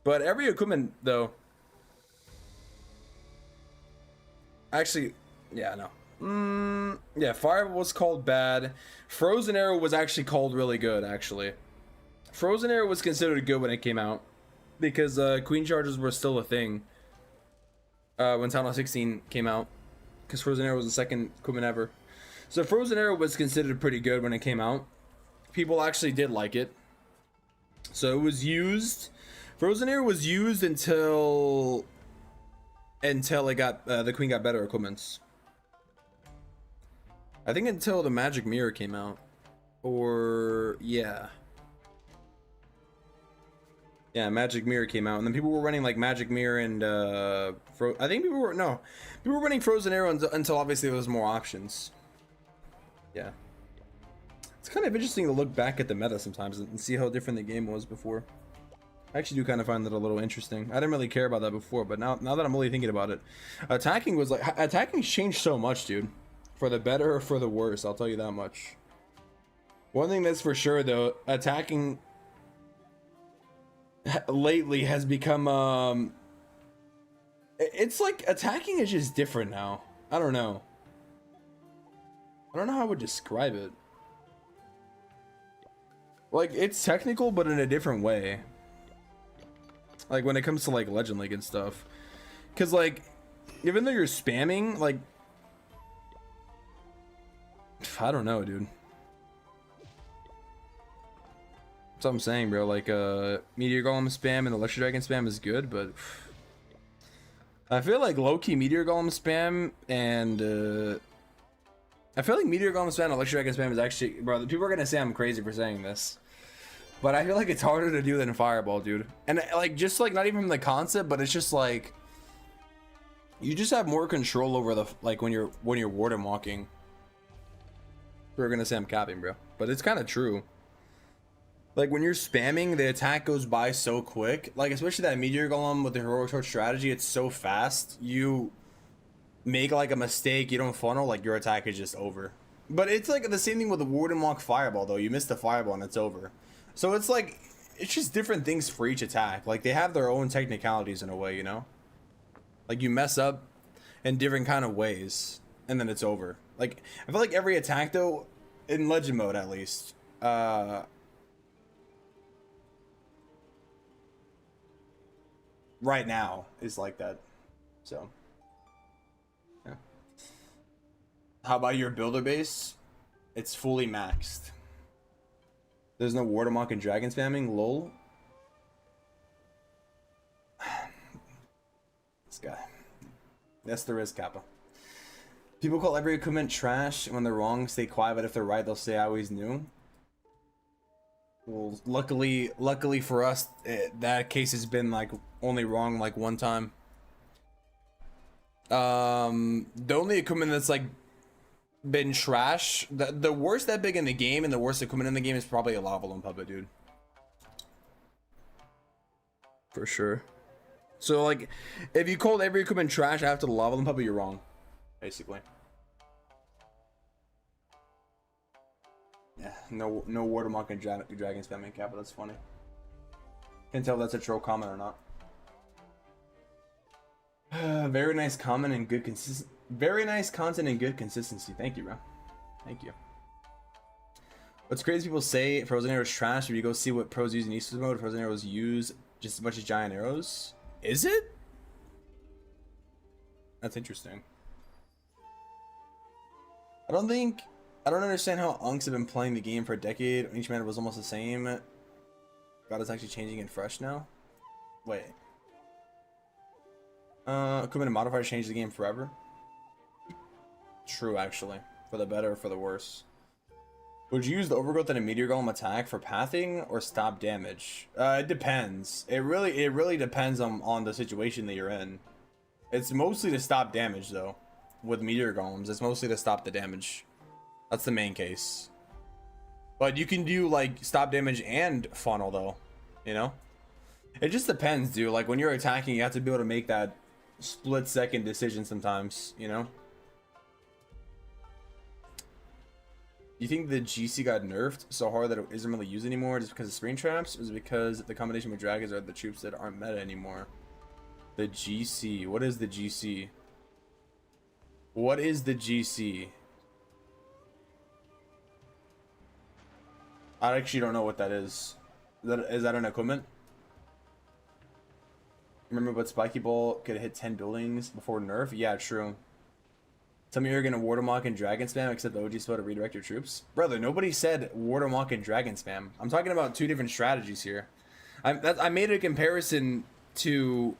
But every equipment, though, actually, yeah, no, yeah, Fire was called bad. Frozen Arrow was actually called really good. Actually, Frozen Arrow was considered good when it came out because Queen Charges were still a thing when Town Hall 16 came out, because Frozen Arrow was the second equipment ever. So Frozen Arrow was considered pretty good when it came out. People actually did like it. So it was used. Frozen Arrow was used until it got the Queen got better equipments. I think until the Magic Mirror came out, or yeah, Magic Mirror came out, and then people were running like Magic Mirror and I think people were running Frozen Arrow until obviously there was more options. Yeah, it's kind of interesting to look back at the meta sometimes and see how different the game was before. I actually do kind of find that a little interesting. I didn't really care about that before, but now that I'm really thinking about it, attacking changed so much, dude. For the better or for the worse, I'll tell you that much. One thing that's for sure though, attacking lately has become it's like attacking is just different now. I don't know how I would describe it. Like, it's technical, but in a different way. Like, when it comes to, like, Legend League and stuff. Because, like, even though you're spamming, like... I don't know, dude. That's what I'm saying, bro. Like, Meteor Golem spam and Electro Dragon spam is good, but... I feel like low-key Meteor Golem spam and, I feel like Meteor Golem spam and Electro Dragon spam is actually... Bro, people are gonna say I'm crazy for saying this. But I feel like it's harder to do than Fireball, dude. And, like, just, like, not even from the concept, but it's just, like... You just have more control over the... Like, when you're Warden walking. People are gonna say I'm capping, bro. But it's kind of true. Like, when you're spamming, the attack goes by so quick. Like, especially that Meteor Golem with the Heroic Torch strategy, it's so fast. You make, like, a mistake, you don't funnel, like, your attack is just over. But it's, like, the same thing with the Warden Walk Fireball, though. You miss the Fireball and it's over. So it's, like, it's just different things for each attack. Like, they have their own technicalities in a way, you know? Like, you mess up in different kind of ways, and then it's over. Like, I feel like every attack, though, in Legend mode, at least, right now is like that. So, yeah. How about your builder base? It's fully maxed. There's no watermark and dragon spamming. Lol. This guy. Yes, there is, Kappa. People call every equipment trash. When they're wrong, stay quiet, but if they're right, they'll say I always knew. Well, luckily for us, that case has been like only wrong like one time. The only equipment that's like been trash, the worst that big in the game and the worst equipment in the game is probably a lava loan puppet, dude. For sure. So like, if you called every equipment trash after the lava loan puppet, you're wrong, basically. Yeah, no watermark and dragon spamming cap, but that's funny. Can't tell if that's a troll comment or not. Very nice comment and good very nice content and good consistency. Thank you, bro. Thank you. What's crazy, people say frozen arrows trash. If you go see what pros use in East mode, frozen arrows use just as much as giant arrows. Is it? That's interesting. I don't understand how unks have been playing the game for a decade. Each mana was almost the same. God is actually changing and fresh now. Wait. Equipment and modifiers change the game forever. True, actually. For the better or for the worse. Would you use the overgrowth and a meteor golem attack for pathing or stop damage? It depends. It really depends on the situation that you're in. It's mostly to stop damage though. With meteor golems, it's mostly to stop the damage. That's the main case. But you can do like stop damage and funnel though, you know? It just depends, dude. Like when you're attacking, you have to be able to make that split-second decision sometimes, you know? You think the GC got nerfed so hard that it isn't really used anymore just because of screen traps? Or is it because the combination with dragons are the troops that aren't meta anymore? The GC. What is the GC? What is the GC? I actually don't know what that is. Is that an equipment? Remember what Spiky Ball could hit 10 buildings before nerf? Yeah, true. Tell me you're gonna watermark and dragon spam except the OG spell to redirect your troops? Brother, nobody said watermark and dragon spam. I'm talking about two different strategies here. I made a comparison to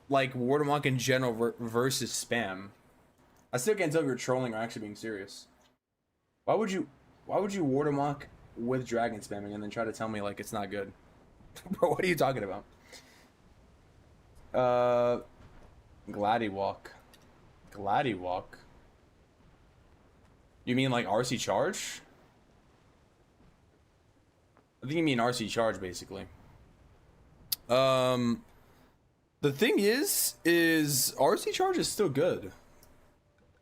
like watermark in general versus spam. I still can't tell if you're trolling or actually being serious. Why would you watermark with dragon spamming and then try to tell me like it's not good? Bro, what are you talking about? Gladdywalk. You mean like RC charge? I think you mean RC charge basically. The thing is RC charge is still good.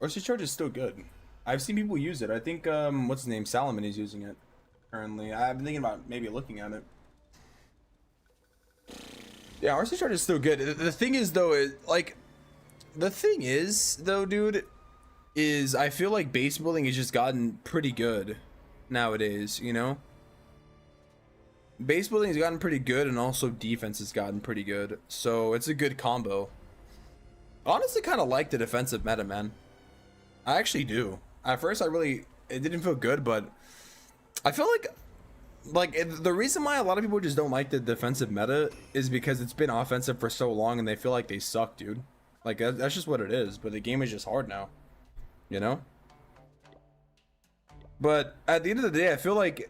RC charge is still good. I've seen people use it. I think what's his name, Salomon, is using it currently. I've been thinking about maybe looking at it. Yeah, RC charge is still good. The thing is though, dude, is I feel like base building has just gotten pretty good nowadays, you know? Base building has gotten pretty good and also defense has gotten pretty good. So it's a good combo. Honestly kind of like the defensive meta, man. I actually do. At first it didn't feel good, but I feel like the reason why a lot of people just don't like the defensive meta is because it's been offensive for so long and they feel like they suck, dude. Like that's just what it is, but the game is just hard now. You know? But at the end of the day, I feel like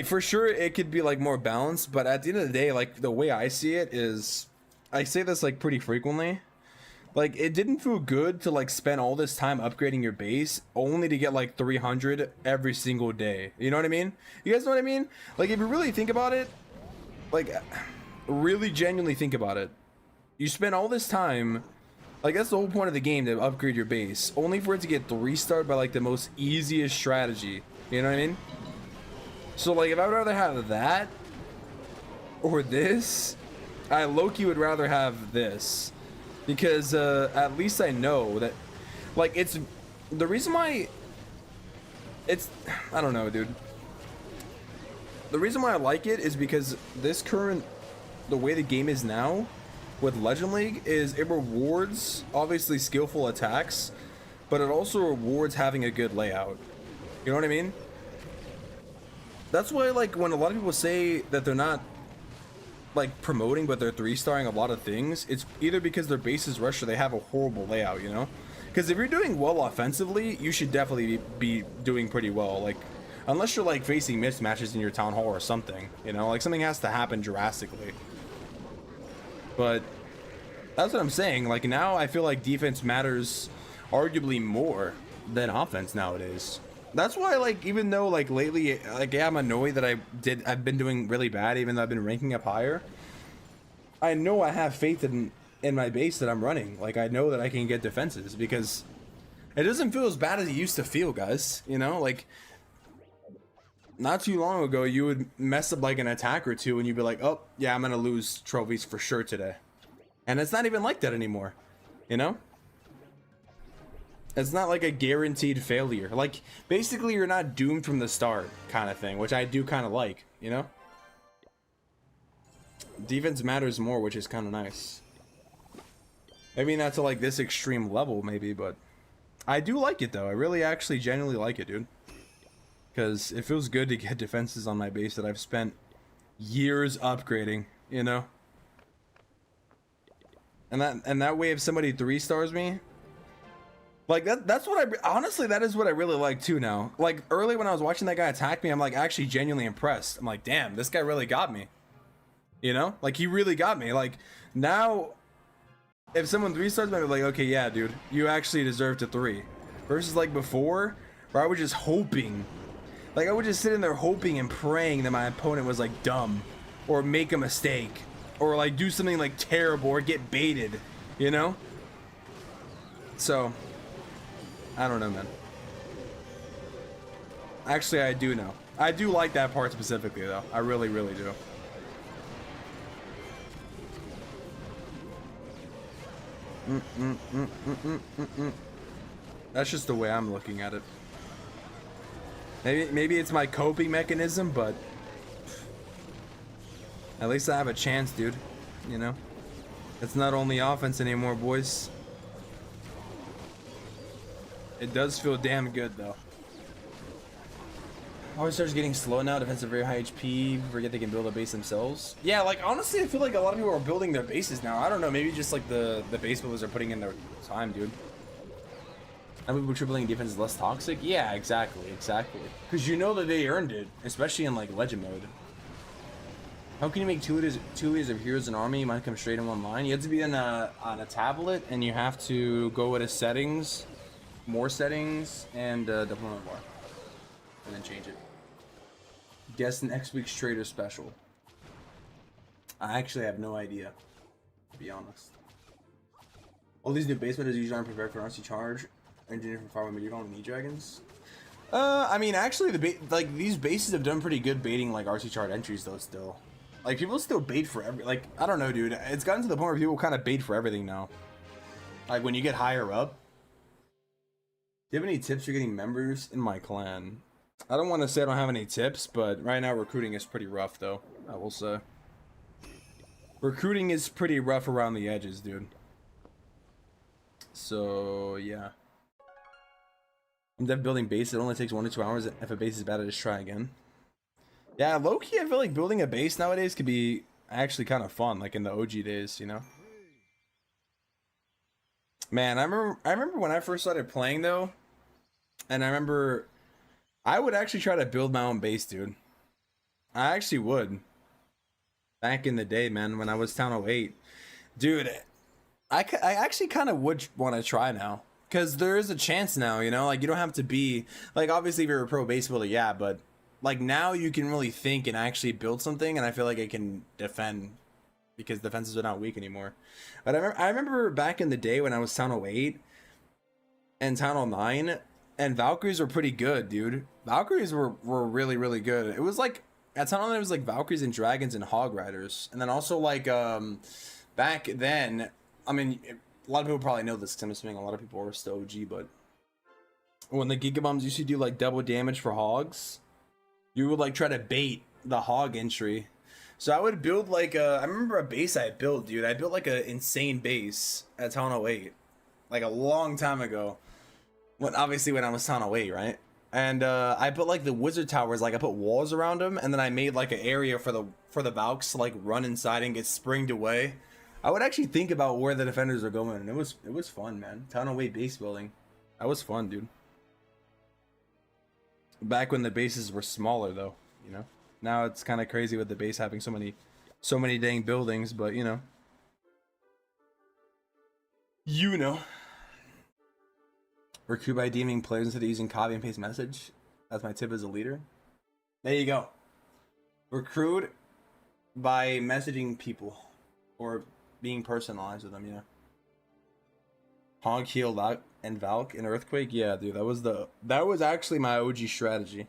for sure it could be like more balanced, but at the end of the day, like the way I see it is, I say this like pretty frequently, like it didn't feel good to like spend all this time upgrading your base only to get like 300 every single day. You know what I mean? You guys know what I mean? Like if you really think about it, like really genuinely think about it, you spend all this time, like that's the whole point of the game, to upgrade your base, only for it to get 3-starred by like the most easiest strategy. You know what I mean? So like if I would rather have that or this, I low-key would rather have this, because at least I know that like it's the reason why it's, I don't know, dude. The reason why I like it is because the way the game is now, with Legend League is it rewards obviously skillful attacks, but it also rewards having a good layout. You know what I mean? That's why, like, when a lot of people say that they're not like promoting but they're 3-starring a lot of things, it's either because their base is rushed or they have a horrible layout, you know? Because if you're doing well offensively, you should definitely be doing pretty well. Like, unless you're like facing mismatches in your town hall or something, you know, like something has to happen drastically. But that's what I'm saying. Like, now I feel like defense matters arguably more than offense nowadays. That's why, like, even though like lately, like, yeah, I'm annoyed that I've been doing really bad, even though I've been ranking up higher. I know I have faith in my base that I'm running. Like, I know that I can get defenses because it doesn't feel as bad as it used to feel, guys. You know, like, not too long ago, you would mess up like an attack or two and you'd be like, oh yeah, I'm gonna lose trophies for sure today. And it's not even like that anymore, you know? It's not like a guaranteed failure. Like, basically you're not doomed from the start kind of thing, which I do kind of like, you know? Defense matters more, which is kind of nice. Maybe not to like this extreme level maybe, but I do like it though. I really actually genuinely like it, dude. Because it feels good to get defenses on my base that I've spent years upgrading, you know? And that way if somebody 3-stars me, like, that's what honestly, that is what I really like too now. Like, early when I was watching that guy attack me, I'm like actually genuinely impressed. I'm like, damn, this guy really got me. You know? Like, he really got me. Like, now, if someone 3-stars me, I'm like, okay, yeah, dude, you actually deserve to 3. Versus, like, before, where I was just hoping. Like, I would just sit in there hoping and praying that my opponent was, like, dumb. Or make a mistake. Or, like, do something, like, terrible or get baited. You know? So, I don't know, man. Actually, I do know. I do like that part specifically, though. I really, really do. That's just the way I'm looking at it. Maybe it's my coping mechanism, but at least I have a chance, dude. You know? It's not only offense anymore, boys. It does feel damn good, though. Always starts getting slow now. Defensive very high HP. Forget they can build a base themselves. Yeah, like, honestly, I feel like a lot of people are building their bases now. I don't know. Maybe just like the base builders are putting in their time, dude. And people tripling defense is less toxic. Yeah, exactly. Because you know that they earned it, especially in like legend mode. How can you make two leaders of heroes and army? You might come straight in one line. You have to be on a tablet, and you have to go into settings, more settings, and deployment bar, and then change it. Guess next week's trader special. I actually have no idea, to be honest. All these new base meters usually aren't prepared for RC charge. Engineered from far away, but you don't need dragons. I mean, actually, like these bases have done pretty good baiting like RC chart entries though. Still, like people still bait for like I don't know, dude. It's gotten to the point where people kind of bait for everything now. Like when you get higher up. Do you have any tips for getting members in my clan? I don't want to say I don't have any tips, but right now recruiting is pretty rough though. I will say. Recruiting is pretty rough around the edges, dude. So yeah. I'm definitely building base. It only takes 1 to 2 hours. If a base is bad, I just try again. Yeah, low-key, I feel like building a base nowadays could be actually kind of fun, like in the OG days, you know? Man, I remember when I first started playing, though, and I remember I would actually try to build my own base, dude. I actually would. Back in the day, man, when I was Town 08. Dude, I actually kind of would want to try now. Because there is a chance now, you know? Like, you don't have to be... Like, obviously, if you're a pro base builder, yeah, but... Like, now you can really think and actually build something, and I feel like it can defend. Because defenses are not weak anymore. But I remember back in the day when I was Town 08 and Town 09, and Valkyries were pretty good, dude. Valkyries were really, really good. It was like... At Town 09, it was like Valkyries and Dragons and Hog Riders. And then also, like, back then... I mean... A lot of people probably know this because I'm assuming a lot of people are still OG, but when the Gigabombs used to do like double damage for hogs, you would like try to bait the hog entry. So I would build like a, I remember a base I built, dude. I built like an insane base at Town 08, like a long time ago. When obviously when I was Town 08, right? And I put like the wizard towers, like I put walls around them, and then I made like an area for the Valks to like run inside and get springed away. I would actually think about where the defenders are going, and it was fun, man. Town 08 base building, that was fun, dude. Back when the bases were smaller, though, you know. Now it's kind of crazy with the base having so many dang buildings, but you know. You know. Recruit by DMing players instead of using copy and paste message. That's my tip as a leader. There you go. Recruit by messaging people or being personalized with them, you know. Honk, heal, and Valk in Earthquake. Yeah, dude, that was actually my OG strategy.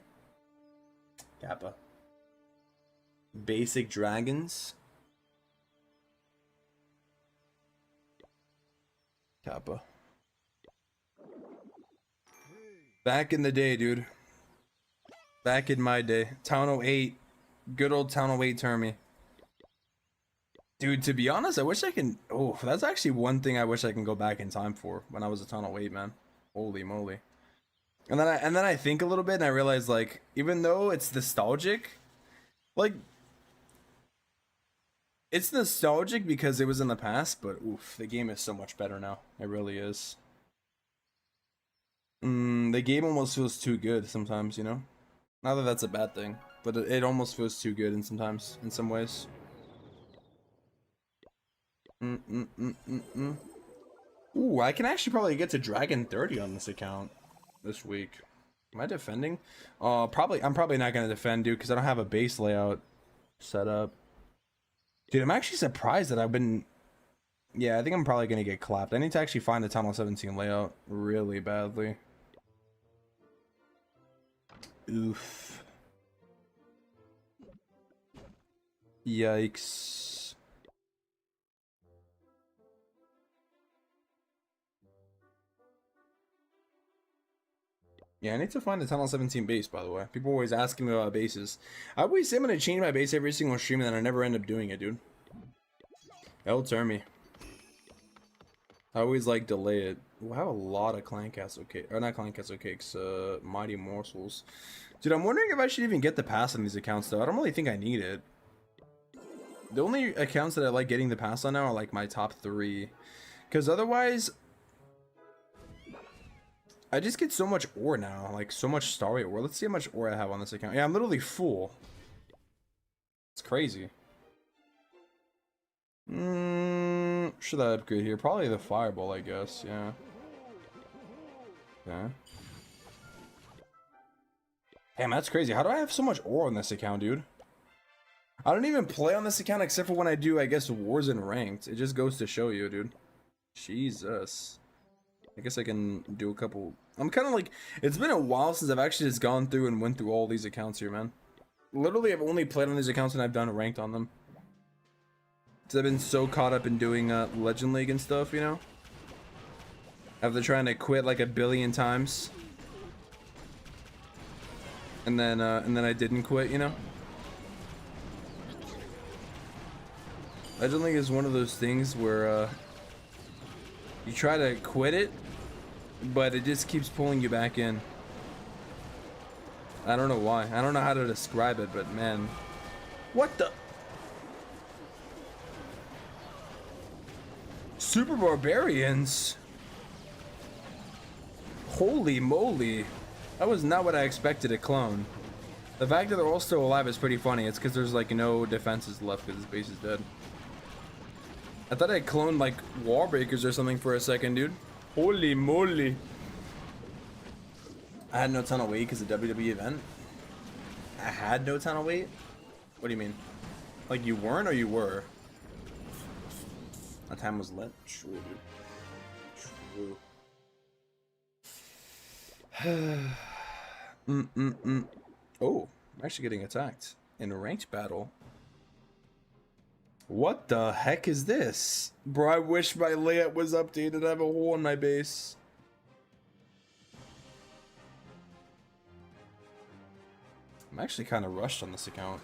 Kappa. Basic dragons. Kappa. Back in the day, dude. Back in my day. Town 08. Good old Town 08 Termy. Dude, to be honest, I wish I can... Oh, that's actually one thing I wish I can go back in time for when I was a Town 08, man. Holy moly. And then I think a little bit and I realize, like, even though it's nostalgic, like... It's nostalgic because it was in the past, but oof, the game is so much better now. It really is. The game almost feels too good sometimes, you know? Not that that's a bad thing, but it almost feels too good in some ways. Ooh, I can actually probably get to Dragon 30 on this account this week. Am I defending? Probably. I'm probably not gonna defend, dude, because I don't have a base layout set up. Dude, I'm actually surprised that I've been... Yeah, I think I'm probably gonna get clapped. I need to actually find the Tunnel 17 layout really badly. Oof. Yikes. Yeah, I need to find the Tunnel 17 base, by the way. People always asking me about bases. I always say I'm gonna change my base every single stream, and then I never end up doing it, dude. That'll turn me. I always like delay it. We'll have a lot of clan castle cake, or not clan castle cakes, mighty morsels. Dude, I'm wondering if I should even get the pass on these accounts though. I don't really think I need it. The only accounts that I like getting the pass on now are like my top 3. Because otherwise, I just get so much ore now, like so much starry ore. Let's see how much ore I have on this account. Yeah, I'm literally full. It's crazy. Should I upgrade here? Probably the fireball, I guess. Yeah. Yeah. Damn, that's crazy. How do I have so much ore on this account, dude? I don't even play on this account except for when I do, I guess, wars and ranked. It just goes to show you, dude. Jesus. I guess I can do a couple. I'm kind of like, it's been a while since I've actually just gone through and went through all these accounts here, man. Literally, I've only played on these accounts and I've done ranked on them. Because I've been so caught up in doing Legend League and stuff, you know? After trying to quit like a billion times. And then I didn't quit, you know? Legend League is one of those things where you try to quit it, but it just keeps pulling you back in. I don't know why. I don't know how to describe it, but man. What the? Super Barbarians? Holy moly. That was not what I expected to clone. The fact that they're all still alive is pretty funny. It's because there's like no defenses left because his base is dead. I thought I cloned like wall breakers or something for a second, dude. Holy moly. I had no tunnel wait because the WWE event. I had no tunnel wait? What do you mean? Like you weren't or you were? My time was lit. True, dude. True. Oh, I'm actually getting attacked in a ranked battle. What the heck is this? Bro, I wish my layout was updated. I have a hole in my base. I'm actually kind of rushed on this account.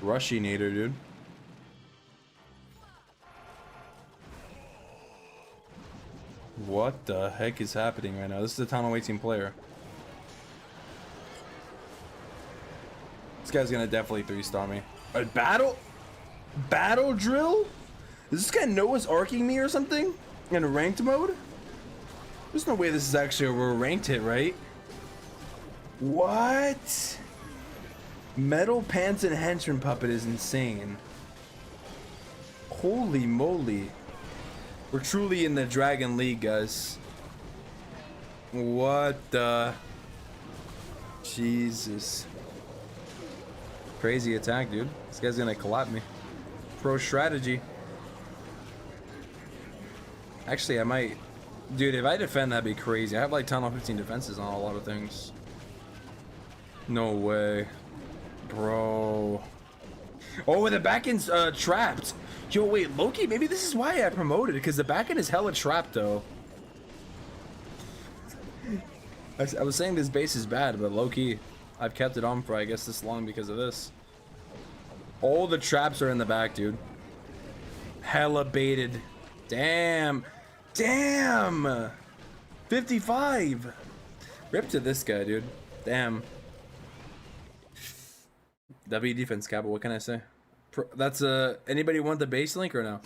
Rushinator, dude. What the heck is happening right now? This is a Town 18 player. This guy's gonna definitely 3-star me. A battle drill? Is this guy Noah's arcing me or something? In a ranked mode? There's no way this is actually a ranked hit, right? What? Metal Pants and Henchman Puppet is insane. Holy moly. We're truly in the Dragon League, guys. What the... Jesus. Crazy attack, dude. This guy's gonna collab me. Pro strategy. Actually, I might... Dude, if I defend, that'd be crazy. I have like 10 or 15 defenses on a lot of things. No way. Bro. Oh, the back end's trapped. Yo, wait, Loki, maybe this is why I promoted, because the back end is hella trapped, though. I was saying this base is bad, but low-key, I've kept it on for, I guess, this long because of this. All the traps are in the back, dude. Hella baited. Damn. Damn. 55. Rip to this guy, dude. Damn. W defense, Kappa, what can I say? That's anybody want the base link or no?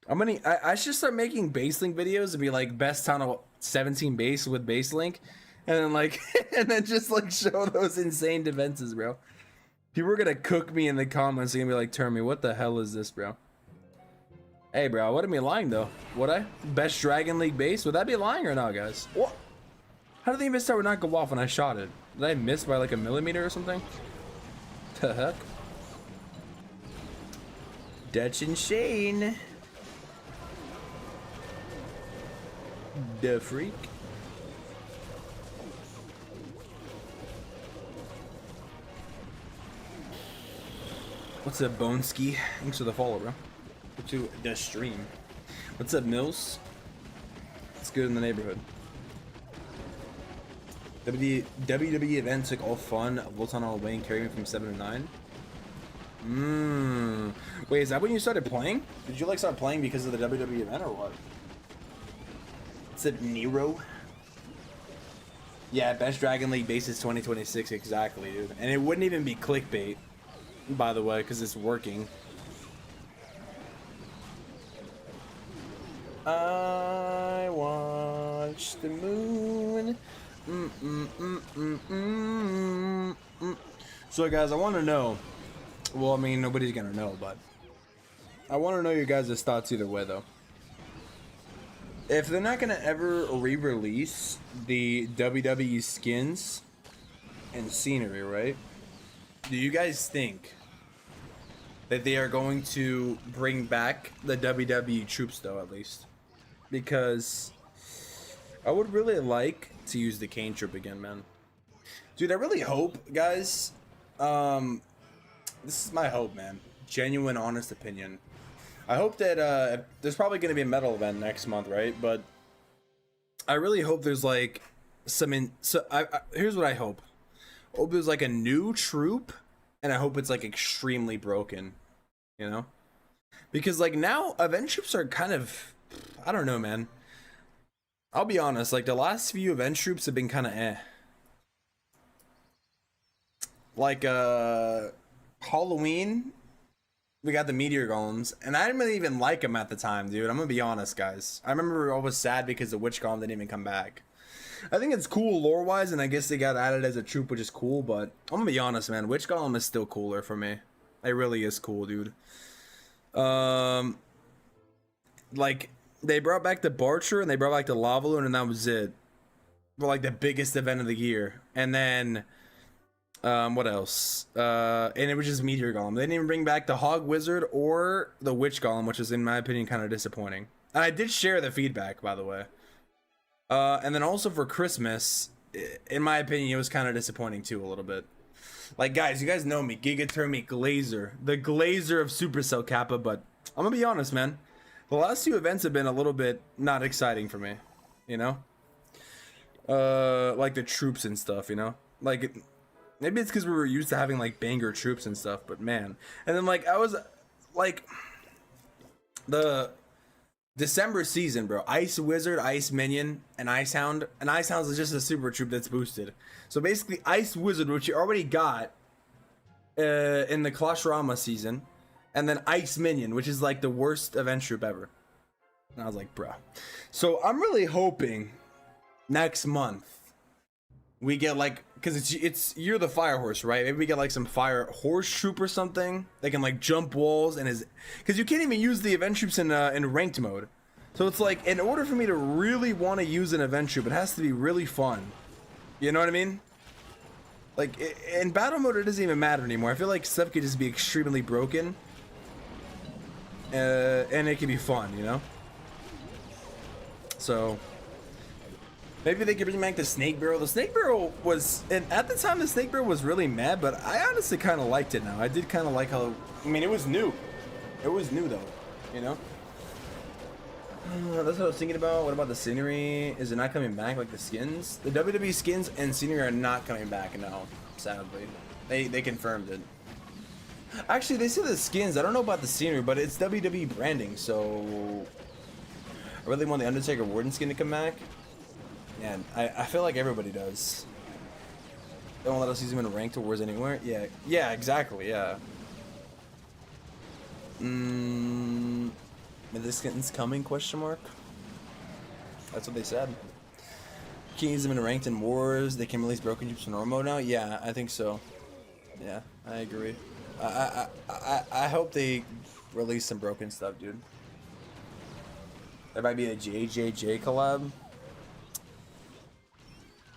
I should start making base link videos and be like best Town 17 base with base link, and then like and then just like show those insane defenses, bro. People are gonna cook me in the comments. They're gonna be like, Termy, what the hell is this, bro? Hey, bro, I wouldn't be lying though. Would I? Best Dragon League base? Would that be lying or not, guys? What? How did the missile would not go off when I shot it? Did I miss by like a millimeter or something? The heck? Dutch and Shane. The freak. What's up, Boneski? Thanks for the follow, bro. To the stream. What's up, Mills? It's good in the neighborhood. WWE event took all fun. Voltan all away and carried me from 7 to 9. Wait, is that when you started playing? Did you like start playing because of the WWE event or what? What's up, Nero? Yeah, best Dragon League bases 2026 exactly, dude. And it wouldn't even be clickbait, by the way, because it's working. I watch the moon. So guys, I want to know, well, I mean, nobody's gonna know, but I want to know your guys' thoughts either way, though. If they're not gonna ever re-release the WWE skins and scenery, right? Do you guys think that they are going to bring back the WWE troops, though, at least? Because I would really like to use the Kane troop again, man. Dude, I really hope, guys, this is my hope, man. Genuine, honest opinion. I hope that, there's probably going to be a metal event next month, right? But I really hope there's, like, here's what I hope. I hope there's, like, a new troop, and I hope it's, like, extremely broken, you know? Because, like, now, event troops are kind of, I don't know, man. I'll be honest, like, the last few event troops have been kind of eh. Like, Halloween, we got the Meteor Golems, and I didn't really even like them at the time, dude. I'm gonna be honest, guys. I remember I was sad because the Witch Golem didn't even come back. I think it's cool lore-wise, and I guess they got added as a troop, which is cool, but I'm gonna be honest, man. Witch Golem is still cooler for me. It really is cool, dude. Like, they brought back the Barcher, and they brought back the Lava Loon, and that was it. For, like, the biggest event of the year. And then... what else? And it was just Meteor Golem. They didn't even bring back the Hog Wizard or the Witch Golem, which is, in my opinion, kind of disappointing. And I did share the feedback, by the way. And then also for Christmas, in my opinion, it was kind of disappointing too, a little bit. Like, guys, you guys know me, Giga Termy Glazer, the Glazer of Supercell Kappa, but I'm gonna be honest, man. The last two events have been a little bit not exciting for me, you know? Like the troops and stuff, you know? Like Maybe it's because we were used to having like banger troops and stuff, but man. And then like I was like the December season, bro. Ice Wizard, Ice Minion, and Ice Hound. And Ice Hound is just a super troop that's boosted. So basically Ice Wizard, which you already got in the Clashorama season, and then Ice Minion, which is like the worst event troop ever. And I was like, bruh. So I'm really hoping next month we get like, because it's you're the fire horse, right? Maybe we get like some fire horse troop or something. They can like jump walls and because you can't even use the event troops in ranked mode. So it's like, in order for me to really want to use an event troop, it has to be really fun. You know what I mean? Like in battle mode, it doesn't even matter anymore. I feel like stuff could just be extremely broken, and it can be fun, you know. So maybe they could bring back the Snake Barrel. The Snake Barrel was, and at the time the Snake Barrel was really mad, but I honestly kind of liked it now. I did kind of like how, I mean, it was new. It was new though, you know? That's what I was thinking about. What about the scenery? Is it not coming back like the skins? The WWE skins and scenery are not coming back now, sadly. They confirmed it. Actually, they said the skins. I don't know about the scenery, but it's WWE branding, so I really want the Undertaker Warden skin to come back. Man, I feel like everybody does. They won't let us use them in ranked wars anywhere. Yeah, exactly. Yeah. This skin's coming? Question mark. That's what they said. Can't use them in ranked in wars. They can release broken troops in normal mode now. Yeah, I think so. Yeah, I agree. I hope they release some broken stuff, dude. There might be a JJJ collab.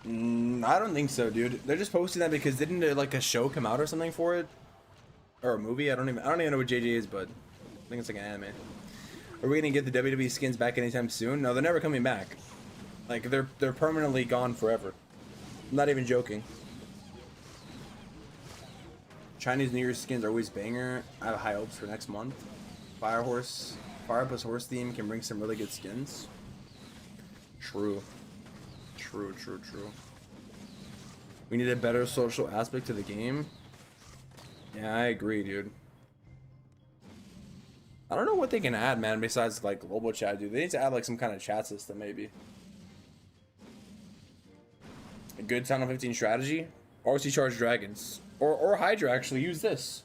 I don't think so, dude. They're just posting that because didn't like a show come out or something for it, or a movie? I don't even know what JJ is, but I think it's like an anime. Are we gonna get the WWE skins back anytime soon? No, they're never coming back. Like they're permanently gone forever. I'm not even joking. Chinese New Year skins are always banger. I have high hopes for next month. Fire plus horse theme can bring some really good skins. True. We need a better social aspect to the game. Yeah, I agree, dude. I don't know what they can add, man, besides like global chat, dude. They need to add like some kind of chat system, maybe. A good Town 15 strategy. RC Charge Dragons. Or Hydra, actually. Use this.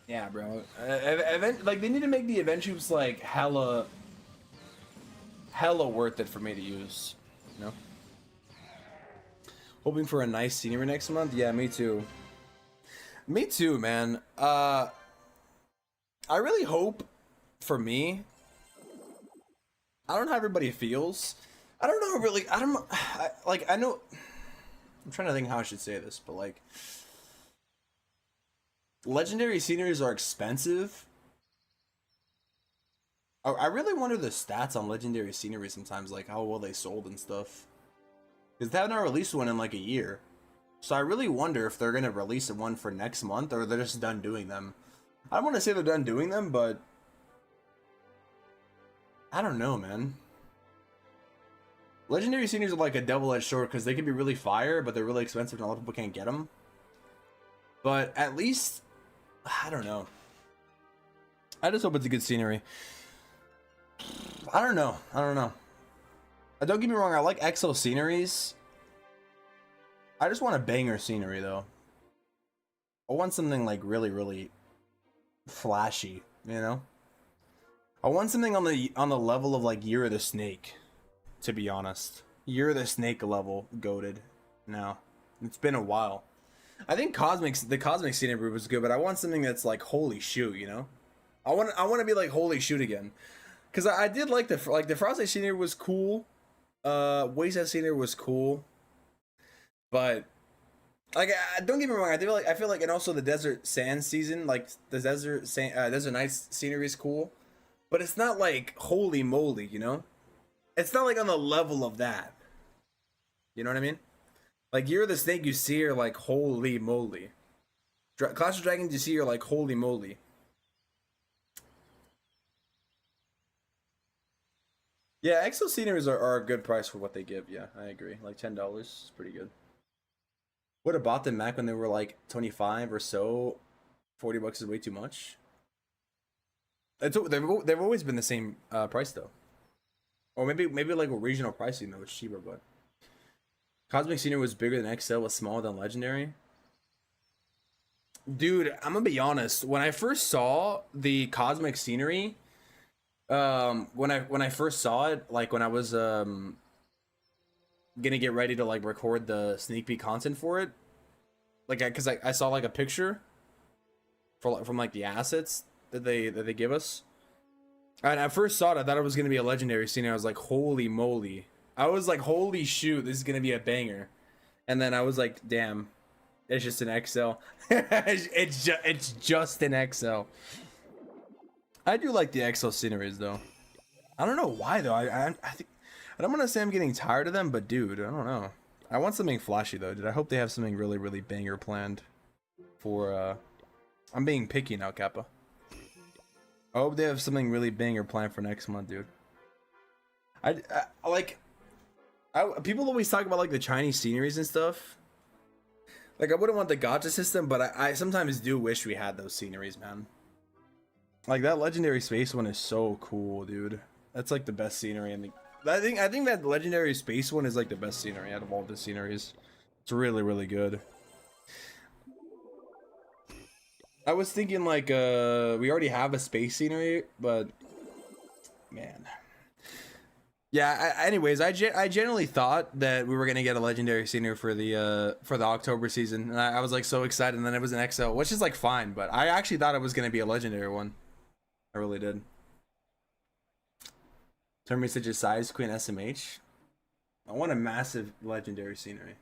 Yeah, bro. Like, they need to make the event troops, like, hella worth it for me to use. You know? Hoping for a nice scenery next month? Yeah, me too. Me too, man. I really hope, for me, I don't know how everybody feels. I don't know really, I know, I'm trying to think how I should say this, but like, legendary sceneries are expensive. I really wonder the stats on legendary scenery sometimes, like how well they sold and stuff. Because they have not released one in like a year. So I really wonder if they're going to release one for next month or they're just done doing them. I don't want to say they're done doing them, but I don't know, man. Legendary sceneries are like a double-edged sword because they can be really fire, but they're really expensive and a lot of people can't get them. But at least, I don't know. I just hope it's a good scenery. I don't know. Don't get me wrong, I like EXO sceneries. I just want a banger scenery, though. I want something like really, really flashy, you know? I want something on the level of like Year of the Snake, to be honest. Year of the Snake level, goated. No, it's been a while. I think the Cosmic scenery was good, but I want something that's like holy shoot, you know? I want to be like holy shoot again, because I did like the Frosty scenery was cool. Wasteland scenery was cool, but like don't get me wrong, I feel like, and also the Desert Sand season, like the Desert Nights scenery is cool. But it's not like holy moly, you know? It's not like on the level of that. You know what I mean? Like Year of the Snake you see are like holy moly. Clash of Dragons you see are like holy moly. Yeah, Exo sceneries are a good price for what they give. Yeah, I agree. Like $10 is pretty good. Would have bought them back when they were like 25 or so. 40 bucks is way too much. They've always been the same price though. Or maybe like a regional pricing though, it's cheaper, but Cosmic Scenery was bigger than XL, was smaller than Legendary. Dude, I'm gonna be honest. When I first saw the Cosmic Scenery, when I first saw it, like when I was gonna get ready to like record the sneak peek content for it, like because I saw like a picture for from like the assets that they give us, and I first saw it, I thought it was gonna be a Legendary Scenery. I was like, holy moly! I was like, holy shoot, this is gonna be a banger. And then I was like, damn, it's just an XL. it's just an XL. I do like the XL sceneries though. I don't know why though. I think I don't want to say I'm getting tired of them, but dude, I don't know. I want something flashy though, dude. I hope they have something really banger planned for. I'm being picky now, Kappa. I hope they have something really banger planned for next month, dude. I like. People always talk about like the Chinese sceneries and stuff. Like I wouldn't want the gacha system, but I sometimes do wish we had those sceneries, man. Like that legendary space one is so cool, dude. That's like the best scenery in the. I think that legendary space one is like the best scenery out of all the sceneries. It's really good. I was thinking like we already have a space scenery, but man. Yeah. Anyways, I generally thought that we were gonna get a legendary scenery for the October season, and I was like so excited. And then it was an XL, which is like fine, but I actually thought it was gonna be a legendary one. I really did. Termynater size Queen SMH. I want a massive legendary scenery.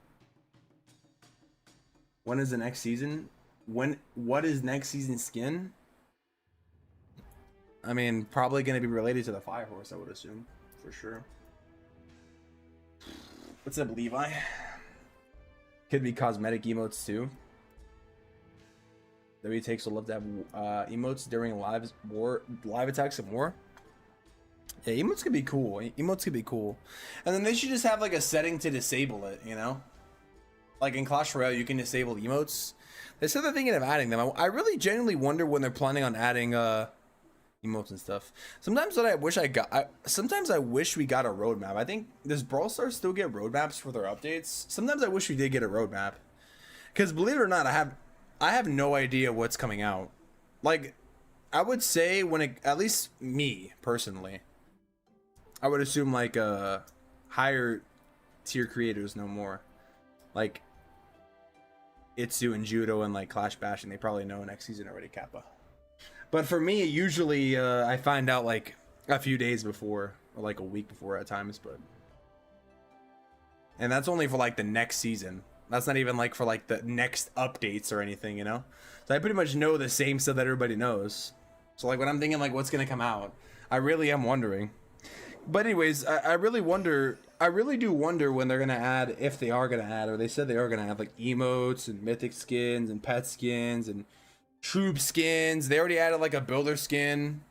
When is the next season? What is next season's skin? I mean, probably gonna be related to the Fire Horse, I would assume. For sure. What's up, Levi? Could be cosmetic emotes too. W takes will love to have emotes during live attacks and war. Yeah, emotes could be cool. Emotes could be cool. And then they should just have like a setting to disable it, you know? Like in Clash Royale, you can disable emotes. They said they're thinking of adding them. I really genuinely wonder when they're planning on adding emotes and stuff. Sometimes what I wish sometimes I wish we got a roadmap. I think, does Brawl Stars still get roadmaps for their updates? Sometimes I wish we did get a roadmap. Because believe it or not, I have no idea what's coming out. Like, I would say at least me personally, I would assume like higher tier creators know more. Like Itsu and Judo and like Clash Bashing, they probably know next season already, Kappa. But for me, usually I find out like a few days before or like a week before at times, and that's only for like the next season. That's not even like for like the next updates or anything, you know? So I pretty much know the same stuff that everybody knows. So like when I'm thinking like what's gonna come out, I really am wondering. But anyways, I really do wonder when they're gonna add, if they are gonna add, or they said they are gonna have like emotes and mythic skins and pet skins and troop skins. They already added like a builder skin.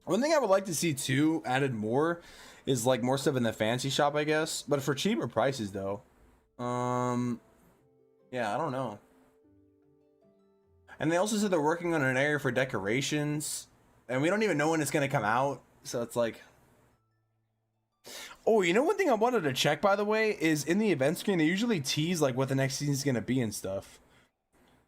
One thing I would like to see too added more is like more stuff in the fancy shop, I guess, but for cheaper prices though. Yeah, I don't know. And they also said they're working on an area for decorations, and we don't even know when it's gonna come out, so it's like. Oh, you know, one thing I wanted to check, by the way, is in the event screen, they usually tease like what the next season's gonna be and stuff.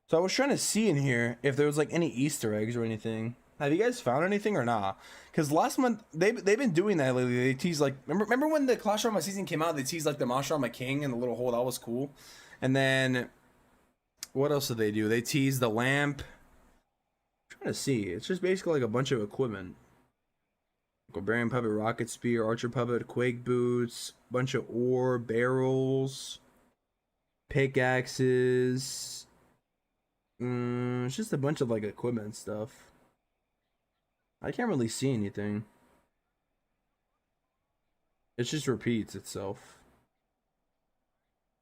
So I was trying to see in here if there was like any Easter eggs or anything. Have you guys found anything or not? Because last month they've been doing that lately. They tease like remember when the Clash Royale season came out? They teased like the Mashrama King and the little hole. That was cool. And then what else did they do? They teased the lamp. I'm trying to see. It's just basically like a bunch of equipment. Barbarian Puppet, Rocket Spear, Archer Puppet, Quake Boots, bunch of ore, barrels, pickaxes. It's just a bunch of like equipment stuff. I can't really see anything. It just repeats itself.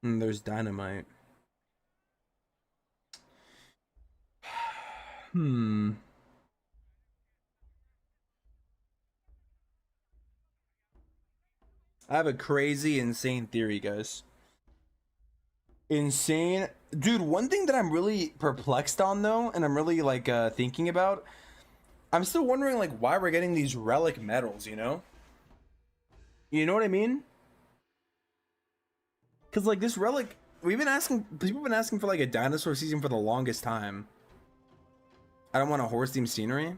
And there's dynamite. I I have a crazy, insane theory, guys. Insane. Dude, one thing that I'm really perplexed on, though, and I'm really, like, thinking about, I'm still wondering, like, why we're getting these relic medals, you know? You know what I mean? Because, like, this relic, people have been asking for, like, a dinosaur season for the longest time. I don't want a horse-themed scenery.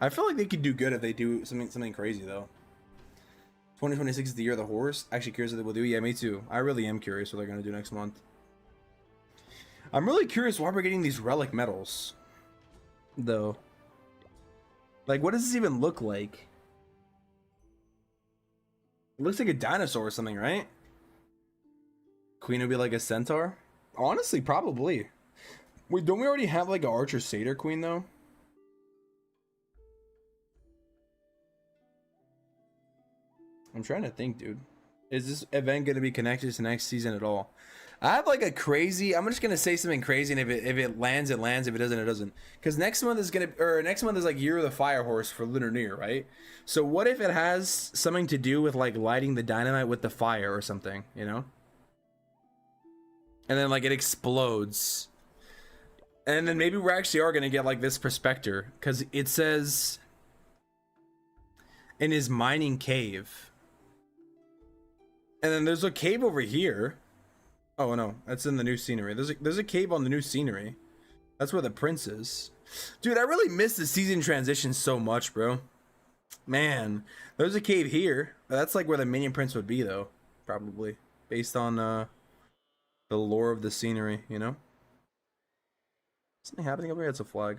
I feel like they could do good if they do something crazy, though. 2026 is the year of the horse. Actually curious what they will do. Yeah, me too. I really am curious what they're going to do next month. I'm really curious why we're getting these relic medals, though. Like, what does this even look like? It looks like a dinosaur or something, right? Queen would be like a centaur? Honestly, probably. Wait, don't we already have like an archer satyr queen, though? I'm trying to think, dude. Is this event going to be connected to next season at all? I have like a crazy. I'm just gonna say something crazy, and if it lands, it lands. If it doesn't, it doesn't. Because next month is next month is like Year of the Fire Horse for Lunar New Year, right? So what if it has something to do with like lighting the dynamite with the fire or something, you know? And then like it explodes, and then maybe we actually are gonna get like this prospector, because it says in his mining cave, and then there's a cave over here. Oh no, that's in the new scenery. There's a cave on the new scenery. That's where the prince is. Dude, I really miss the season transition so much, bro. Man, there's a cave here. That's like where the minion prince would be, though. Probably. Based on the lore of the scenery, you know? Something happening over here? It's a flag.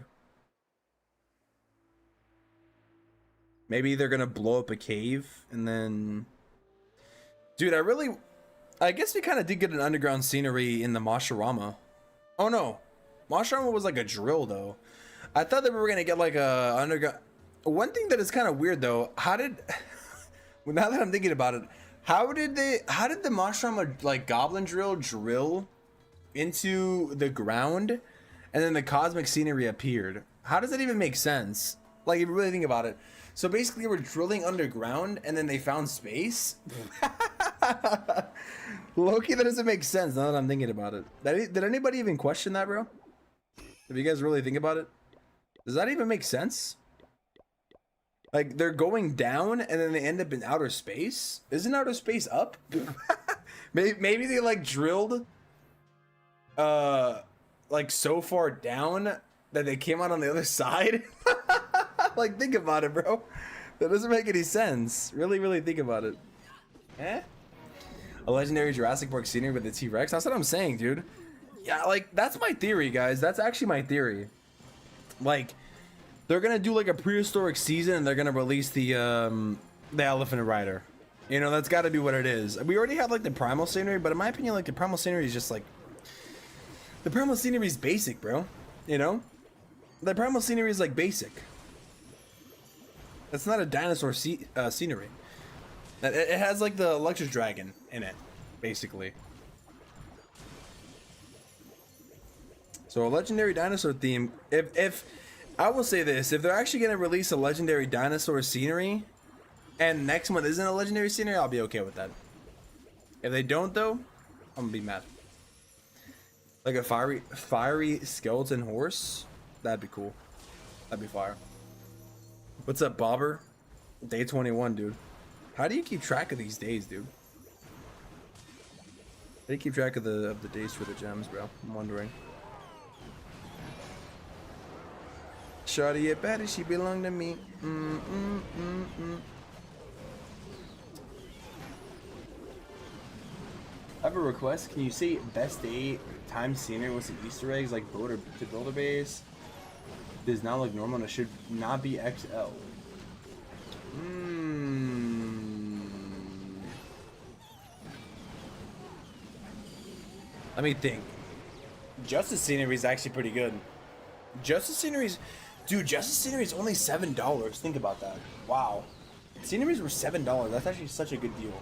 Maybe they're gonna blow up a cave and then... Dude, I guess we kind of did get an underground scenery in the Mashurama. Oh no, Mashurama was like a drill though. I thought that we were gonna get like a underground. One thing that is kind of weird though, how did well, now that I'm thinking about it, how did the Mashurama like goblin drill into the ground, and then the cosmic scenery appeared? How does that even make sense? Like, if you really think about it. So basically we're drilling underground and then they found space. Loki, that doesn't make sense now that I'm thinking about it. Did anybody even question that, bro? If you guys really think about it, does that even make sense? Like, they're going down and then they end up in outer space? Isn't outer space up? maybe they like drilled like so far down that they came out on the other side. Like, think about it, bro. That doesn't make any sense. Really think about it. Eh? A legendary Jurassic Park scenery with the T-Rex? That's what I'm saying, dude. Yeah, like, that's my theory, guys. That's actually my theory. Like, they're gonna do like a prehistoric season and they're gonna release the Elephant Rider. You know, that's gotta be what it is. We already have like the primal scenery, but in my opinion, like, the primal scenery is just like... The primal scenery is basic, bro. You know? The primal scenery is like basic. It's not a dinosaur scenery. It has like the electric dragon in it, basically. So a legendary dinosaur theme. If I will say this, if they're actually gonna release a legendary dinosaur scenery, and next month isn't a legendary scenery, I'll be okay with that. If they don't, though, I'm gonna be mad. Like a fiery skeleton horse, that'd be cool. That'd be fire. What's up, Bobber? Day 21, dude. How do you keep track of these days, dude? How do you keep track of the days for the gems, bro? I'm wondering. Shawty it better, she belong to me. I have a request. Can you say best day time scenery with some Easter eggs like builder to builder base? Does not look normal and it should not be XL. Let me think. Justice scenery is actually pretty good. Justice sceneries, dude. Justice scenery is only $7. Think about that. Wow. Sceneries were $7. That's actually such a good deal.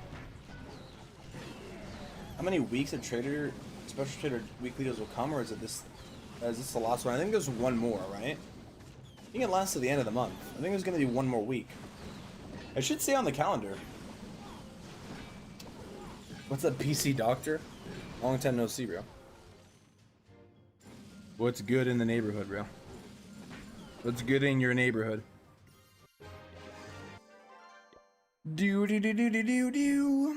How many weeks of special trader weekly deals will come, or is this the last one? I think there's one more, right? I think it lasts to the end of the month. I think there's gonna be one more week. It should stay on the calendar. What's up, PC Doctor? Long time no see, bro. What's good in the neighborhood, bro? What's good in your neighborhood? Do do do do do do do.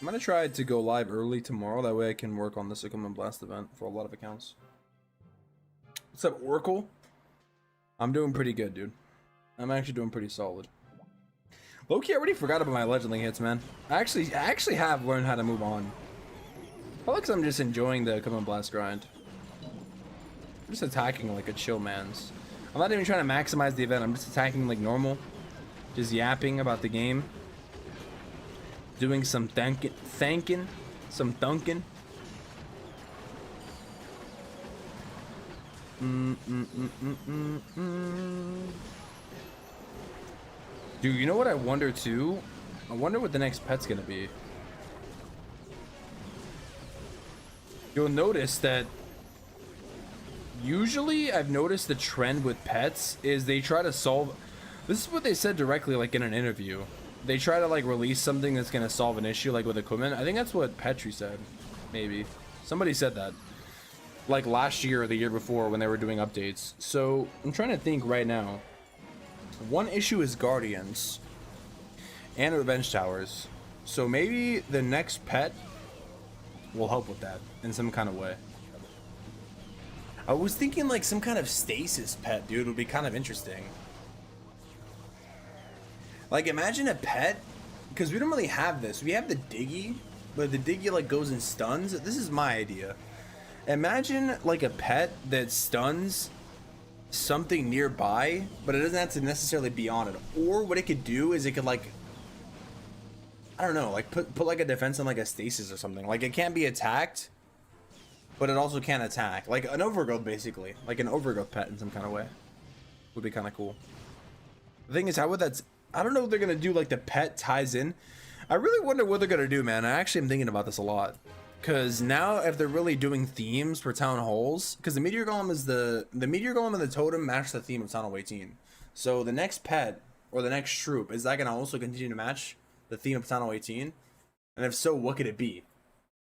I'm gonna try to go live early tomorrow. That way I can work on the Sickle and Blast event for a lot of accounts. What's up, Oracle? I'm doing pretty good, dude. I'm actually doing pretty solid. Low-key, I already forgot about my Legendling hits, man. I actually have learned how to move on. Probably because I'm just enjoying the Come and Blast grind. I'm just attacking like a chill man's. I'm not even trying to maximize the event. I'm just attacking like normal. Just yapping about the game. Doing some thanking, some dunking. Dude, you know what I wonder too? I wonder what the next pet's gonna be. You'll notice that usually I've noticed the trend with pets is they try to solve. This is what they said directly, like in an interview. They try to like release something that's gonna solve an issue, like with equipment. I think that's what Petri said. Maybe somebody said that, like last year or the year before when they were doing updates. So I'm trying to think right now. One issue is Guardians and Revenge Towers. So maybe the next pet will help with that in some kind of way. I was thinking like some kind of stasis pet, dude, would be kind of interesting. Like imagine a pet, because we don't really have this. We have the Diggy, but the Diggy like goes and stuns. This is my idea. Imagine like a pet that stuns something nearby, but it doesn't have to necessarily be on it. Or what it could do is it could like, I don't know, like put like a defense on like a stasis or something. Like it can't be attacked, but it also can't attack. Like an overgrowth basically. Like an overgrowth pet in some kind of way. Would be kind of cool. The thing is, how would that... I don't know if they're going to do like the pet ties in. I really wonder what they're going to do, man. I actually am thinking about this a lot. Because now if they're really doing themes for town halls, because the Meteor Golem is the Meteor Golem and the Totem match the theme of Town Hall 18. So the next pet or the next troop, is that going to also continue to match the theme of Town Hall 18? And if so, what could it be?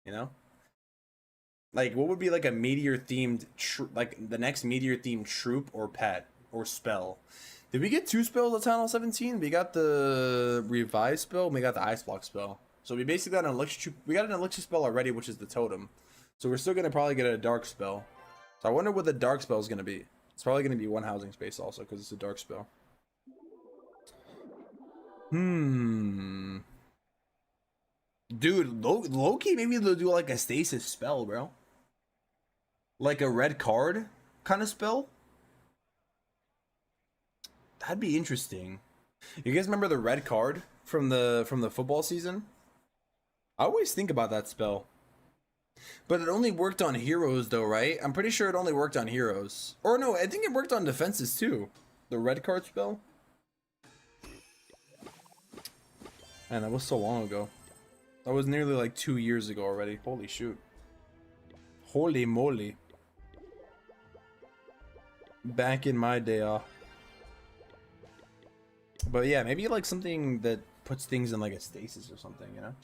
You know? Like what would be like a meteor themed like the next meteor themed troop or pet or spell? Did we get 2 spells at Town Hall 17? We got the Revive spell, and we got the Ice Block spell. So we basically got an Elixir. We got an Elixir spell already, which is the Totem. So we're still gonna probably get a Dark spell. So I wonder what the Dark spell is gonna be. It's probably gonna be 1 housing space also, because it's a Dark spell. Dude, low-key, maybe they'll do like a stasis spell, bro. Like a red card kind of spell. That'd be interesting. You guys remember the red card from the football season? I always think about that spell. But it only worked on heroes though, right? I'm pretty sure it only worked on heroes. Or no, I think it worked on defenses too. The red card spell. Man, that was so long ago. That was nearly like 2 years ago already. Holy shoot. Holy moly. Back in my day, But yeah, maybe like something that puts things in like a stasis or something, you know?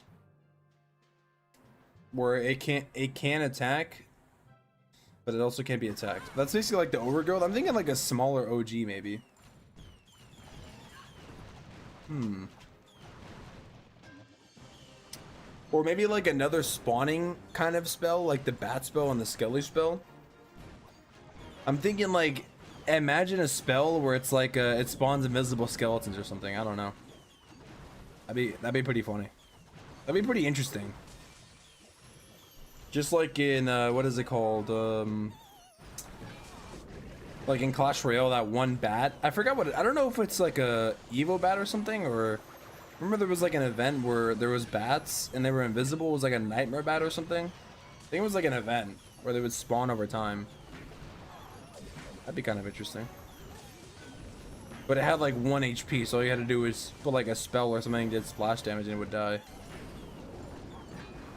Where it can attack, but it also can't be attacked. That's basically like the overgrowth. I'm thinking like a smaller OG maybe. Or maybe like another spawning kind of spell, like the Bat spell and the Skelly spell. I'm thinking like, imagine a spell where it's like it spawns invisible skeletons or something. I don't know. That'd be pretty funny. That'd be pretty interesting. Just like in what is it called? Like in Clash Royale, that one bat. I forgot what I don't know if it's like a Evo bat or something, or remember there was like an event where there was bats and they were invisible. It was like a nightmare bat or something. I think it was like an event where they would spawn over time. That'd be kind of interesting. But it had like 1 HP, so all you had to do was put like a spell or something that did splash damage and it would die.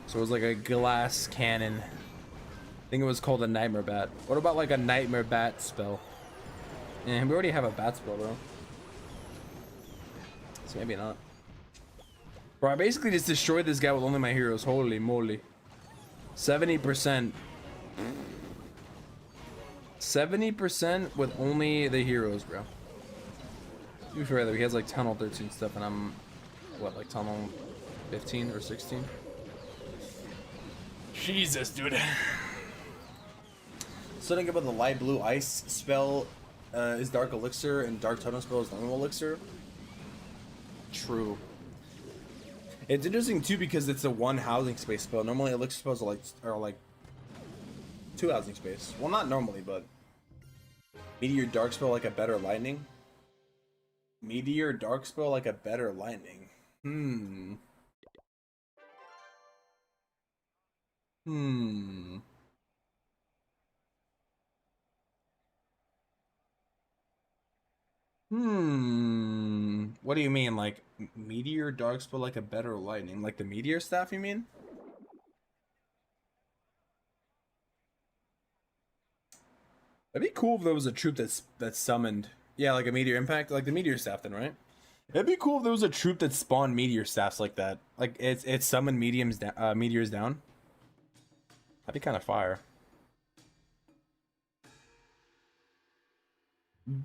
So it was like a glass cannon. I think it was called a nightmare bat. What about like a nightmare bat spell? And we already have a bat spell though. So maybe not. Bro, I basically just destroyed this guy with only my heroes. Holy moly. 70%. 70% with only the heroes, bro. To be fair though, he has like tunnel 13 stuff and I'm what, like tunnel 15 or 16? Jesus, dude. Something about the light blue ice spell is dark elixir and dark totem spell is normal elixir. True. It's interesting too because it's a one housing space spell. Normally elixir spells are like two housing space. Well, not normally, but meteor dark spell like a better lightning. Meteor dark spell like a better lightning. What do you mean, like meteor dark spell like a better lightning? Like the meteor staff, you mean? That'd be cool if there was a troop that's summoned. Yeah, like a meteor impact, like the meteor staff, then, right? It'd be cool if there was a troop that spawned meteor staffs like that. Like it's summoned meteors down. That'd be kind of fire. I'm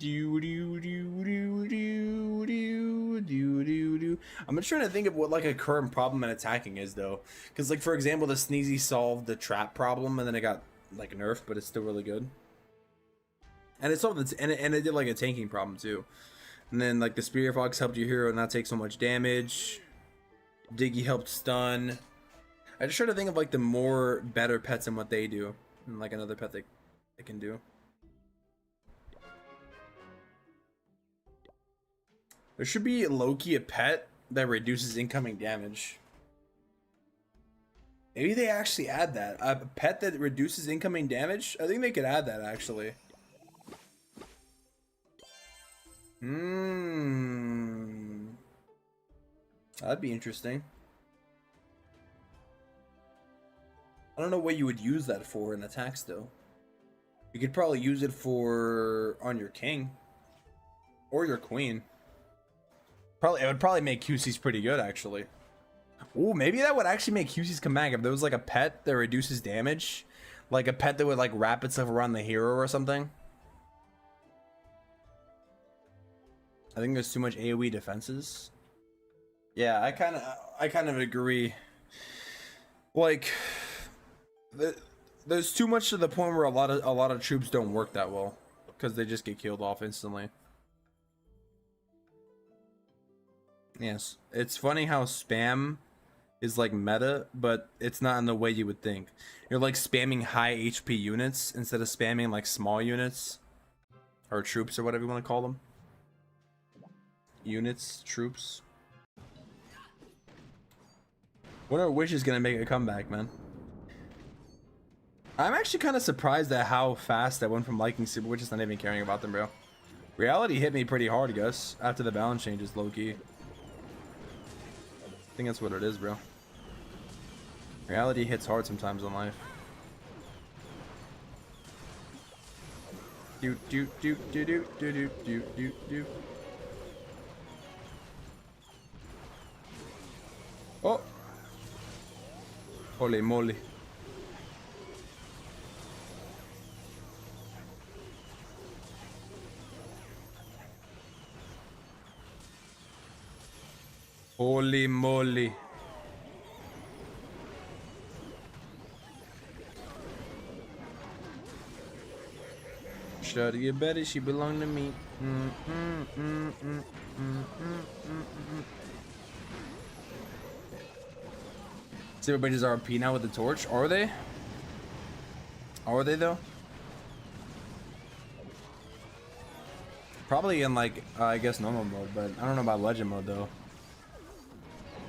just trying to think of what like a current problem in attacking is though, because like for example, the Sneezy solved the trap problem and then it got like nerfed, but it's still really good. And it solved and it did like a tanking problem too. And then like the Spear Fox helped your hero not take so much damage. Diggy helped stun. I just try to think of like the more better pets and what they do, and like another pet they can do. There should be low-key a pet that reduces incoming damage. Maybe they actually add that. A pet that reduces incoming damage? I think they could add that actually. That'd be interesting. I don't know what you would use that for in attacks though. You could probably use it for on your king or your queen. It would probably make QC's pretty good actually. Ooh, maybe that would actually make QC's come back if there was like a pet that reduces damage, like a pet that would like wrap itself around the hero or something. I think there's too much AoE defenses. Yeah, I kind of agree. Like, there's too much to the point where a lot of troops don't work that well because they just get killed off instantly. Yes, it's funny how spam is like meta, but it's not in the way you would think. You're like spamming high HP units instead of spamming like small units or troops or whatever you want to call them. Units, troops. Wonder Wish is gonna make a comeback, man. I'm actually kind of surprised at how fast I went from liking Super Witches to not even caring about them, bro. Reality hit me pretty hard, Gus, after the balance changes, low-key. I think that's what it is, bro. Reality hits hard sometimes in life. Do do do do do do do do do do. Oh! Holy moly. Holy moly. Shut you better, she belong to me. See, everybody's RP now with the torch. Are they? Are they though? Probably in like, I guess normal mode, but I don't know about legend mode though.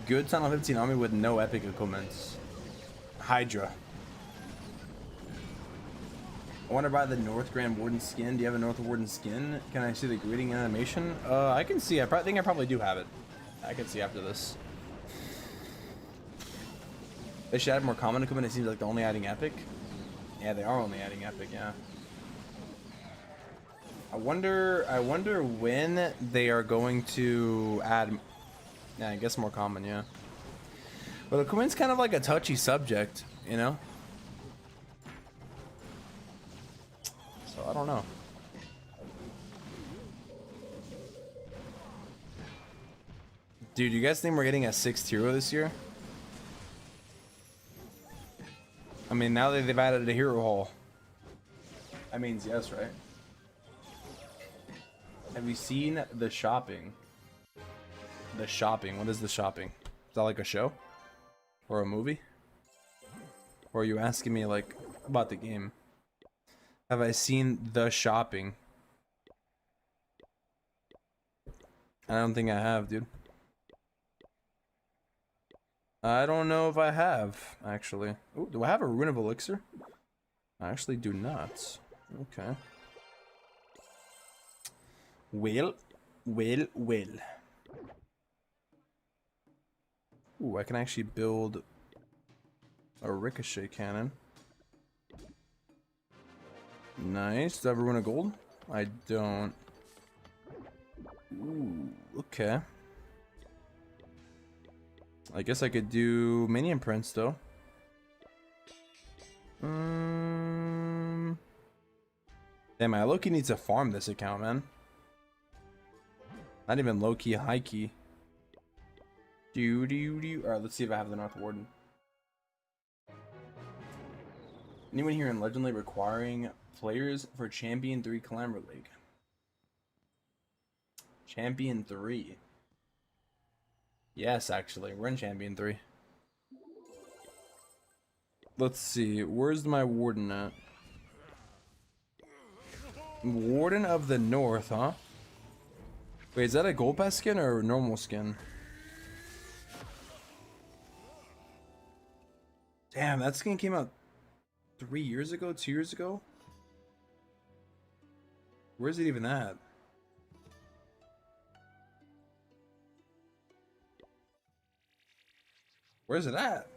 Good tunnel 15 army with no epic equipments. Hydra. I want to buy the North Grand Warden skin. Do you have a North Warden skin? Can I see the greeting animation? I can see. I think I probably do have it. I can see after this. They should add more common equipment. It seems like they're only adding epic. Yeah, they are only adding epic. Yeah. I wonder when they are going to add. Yeah, I guess more common. Yeah. But the coin's kind of like a touchy subject, you know? So I don't know. Dude, you guys think we're getting a 6th hero this year? I mean, now that they've added a hero hall. That means yes, right? Have you seen the shopping? The shopping. What is the shopping? Is that like a show? Or a movie? Or are you asking me like about the game? Have I seen the shopping? I don't think I have, dude. I don't know if I have, actually. Ooh, do I have a Rune of Elixir? I actually do not. Okay. Well. Ooh, I can actually build a ricochet cannon. Nice. Do I have a Rune of Gold? I don't. Ooh, okay. I guess I could do minion prints though. Damn, I low-key need to farm this account, man. Not even low-key, high-key. Alright, let's see if I have the North Warden. Anyone here in Legendly requiring players for Champion 3 Climber League? Champion 3. Yes, actually, we're in Champion 3. Let's see, where's my Warden at? Warden of the North, huh? Wait, is that a gold pass skin or a normal skin? Damn, that skin came out 3 years ago, 2 years ago? Where's it even at? Where's it at?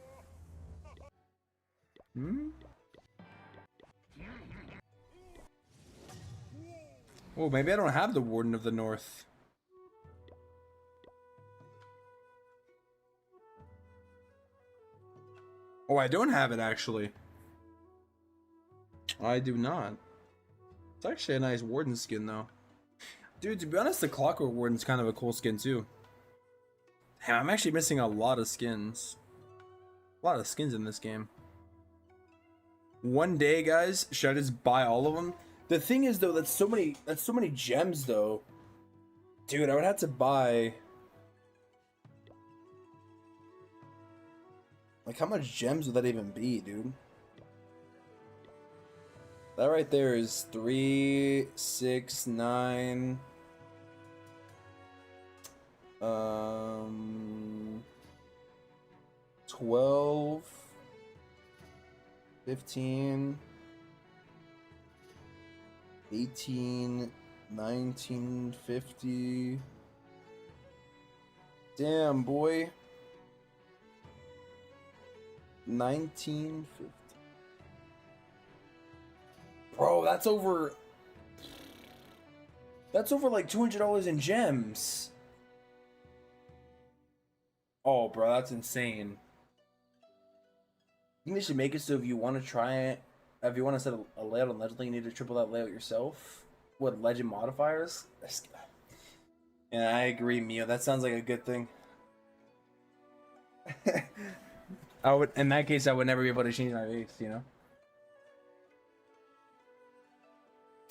Oh, maybe I don't have the Warden of the North. Oh, I don't have it actually. I do not. It's actually a nice Warden skin though. Dude, to be honest, the Clockwork Warden's kind of a cool skin too. Damn, I'm actually missing a lot of skins. A lot of skins in this game. One day, guys, should I just buy all of them? The thing is, though, that's so many gems, though. Dude, I would have to buy. Like, how much gems would that even be, dude? That right there is 3, 6, 9. 12, 15, 18, 19, 50. Damn, boy. 1950. Bro, that's over like $200 in gems. Oh, bro, that's insane. I think they should make it so if you want to try it, if you want to set a layout on Legendly, you need to triple that layout yourself with legend modifiers. And I agree, Mio. That sounds like a good thing. I would, in that case, I would never be able to change my base, you know?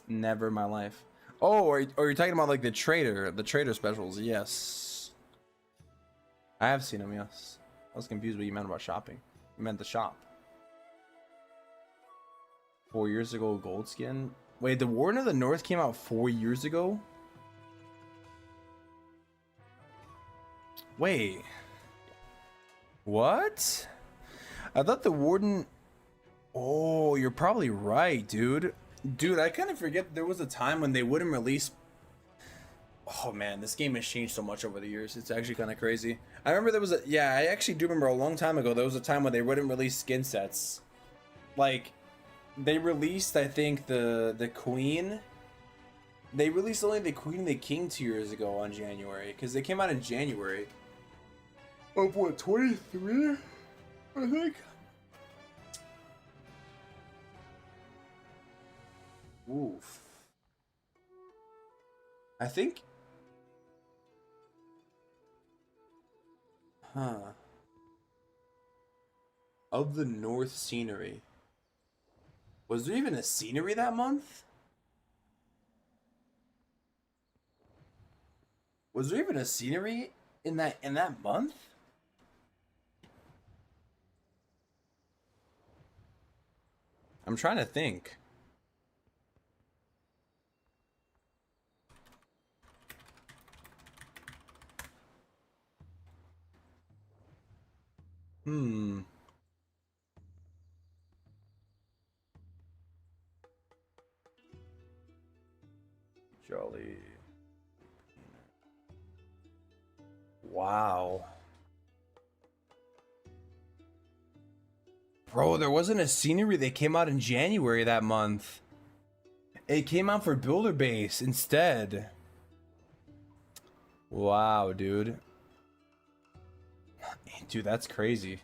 Never in my life. Oh, or you're talking about like the trader specials? Yes. I have seen them, yes. I was confused what you meant about shopping. You meant the shop. 4 years ago, gold skin. Wait, the Warden of the North came out 4 years ago? Wait. What? I thought the Warden... Oh, you're probably right, dude. Dude, I kind of forget there was a time when they wouldn't release... Oh man, this game has changed so much over the years. It's actually kind of crazy. I remember there was a... Yeah, I actually do remember a long time ago, there was a time when they wouldn't release skin sets. Like, they released, I think, the Queen. They released only the Queen and the King 2 years ago on January. Because they came out in January. Of what, 23? I think. Oof. I think. Huh. Of the North scenery. Was there even a scenery that month? Was there even a scenery in that month? I'm trying to think. Jolly. Wow. Bro, there wasn't a scenery that came out in January that month. It came out for Builder Base instead. Wow, dude. Dude, that's crazy.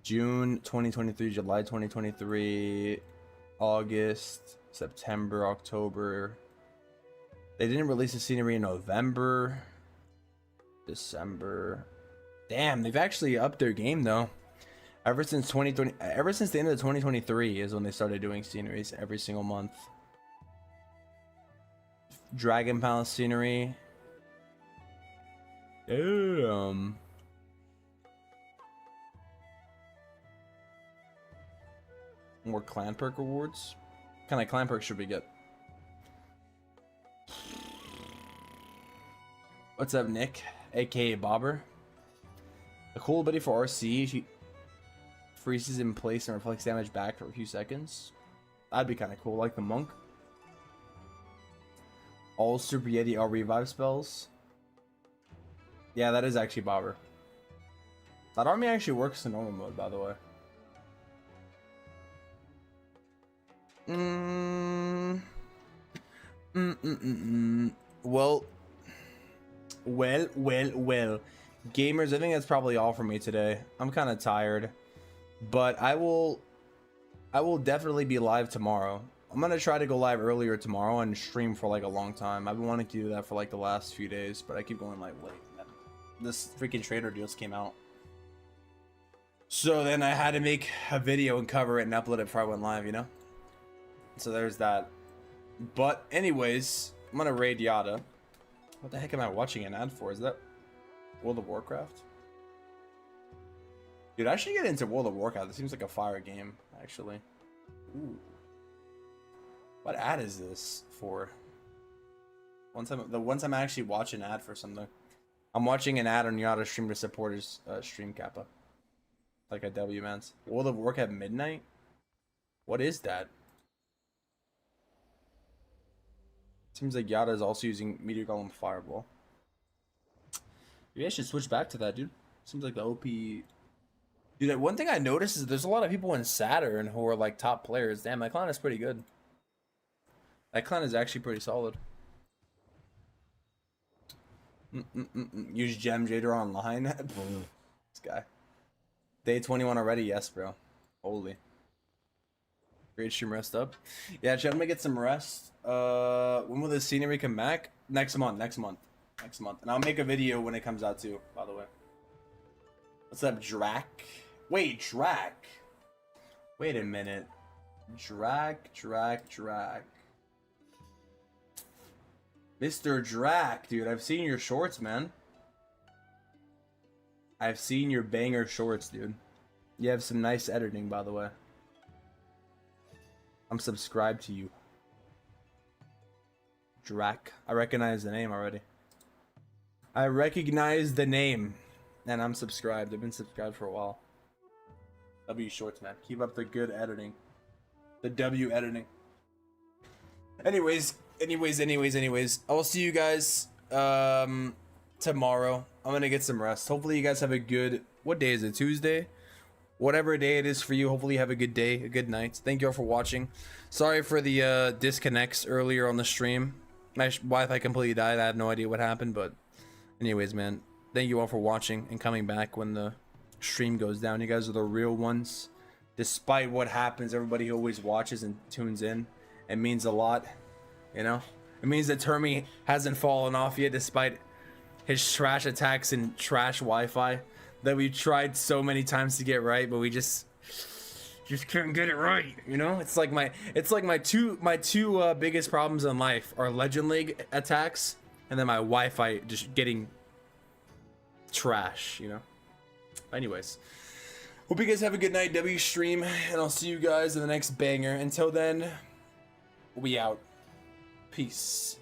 June 2023, July 2023, August, September, October. They didn't release the scenery in November, December. Damn, they've actually upped their game though. Ever since the end of 2023 is when they started doing sceneries every single month. Dragon Palace scenery. Damn. More clan perk rewards. What kind of clan perks should we get? What's up, Nick? AKA Bobber. A cool ability for RC. She freezes in place and reflects damage back for a few seconds. That'd be kind of cool, like the monk. All Super Yeti are revive spells. Yeah, that is actually Bobber. That army actually works in normal mode, by the way. Well. Gamers, I think that's probably all for me today. I'm kind of tired, but I will definitely be live tomorrow. I'm gonna try to go live earlier tomorrow and stream for like a long time. I've been wanting to do that for like the last few days, but I keep going like late. This freaking trader deals came out, so then I had to make a video and cover it and upload it before I went live, you know. So there's that. But anyways, I'm gonna raid Yada. What the heck am I watching an ad for? Is that World of Warcraft? Dude, I should get into World of Warcraft. It seems like a fire game, actually. Ooh. What ad is this for? One time I actually watch an ad for something. I'm watching an ad on Yada stream to support his stream kappa. Like a W man's. World of Warcraft Midnight? What is that? Seems like Yada is also using Meteor Golem Fireball. Maybe I should switch back to that, dude. Seems like the OP. Dude, one thing I noticed is there's a lot of people in Saturn who are like top players. Damn, my clan is pretty good. That clan is actually pretty solid. Use Gem Jader online. This guy. Day 21 already? Yes, bro. Holy. Great stream, rest up. Yeah, chat, I'm gonna get some rest. When will the scenery come back? Next month. And I'll make a video when it comes out too, by the way. What's up, Drac? Wait, Drac. Wait a minute. Drac. Mr. Drac, dude, I've seen your shorts, man. I've seen your banger shorts, dude. You have some nice editing, by the way. I'm subscribed to you. Drac. I recognize the name already. I recognize the name. And I'm subscribed. I've been subscribed for a while. W shorts, man. Keep up the good editing. The W editing. Anyways. I will see you guys tomorrow. I'm gonna get some rest. Hopefully you guys have a good... What day is it? Tuesday? Whatever day it is for you, hopefully you have a good day, a good night. Thank you all for watching. Sorry for the disconnects earlier on the stream. My Wi-Fi completely died. I have no idea what happened, but anyways, man, thank you all for watching and coming back when the stream goes down. You guys are the real ones. Despite what happens, everybody who always watches and tunes in, it means a lot, you know? It means that Termy hasn't fallen off yet, despite his trash attacks and trash Wi-Fi that we tried so many times to get right, but we just couldn't get it right, you know? It's like my two biggest problems in life are Legend League attacks and then my Wi-Fi just getting trash, you know? Anyways, hope you guys have a good night, W stream, and I'll see you guys in the next banger. Until then, we out. Peace.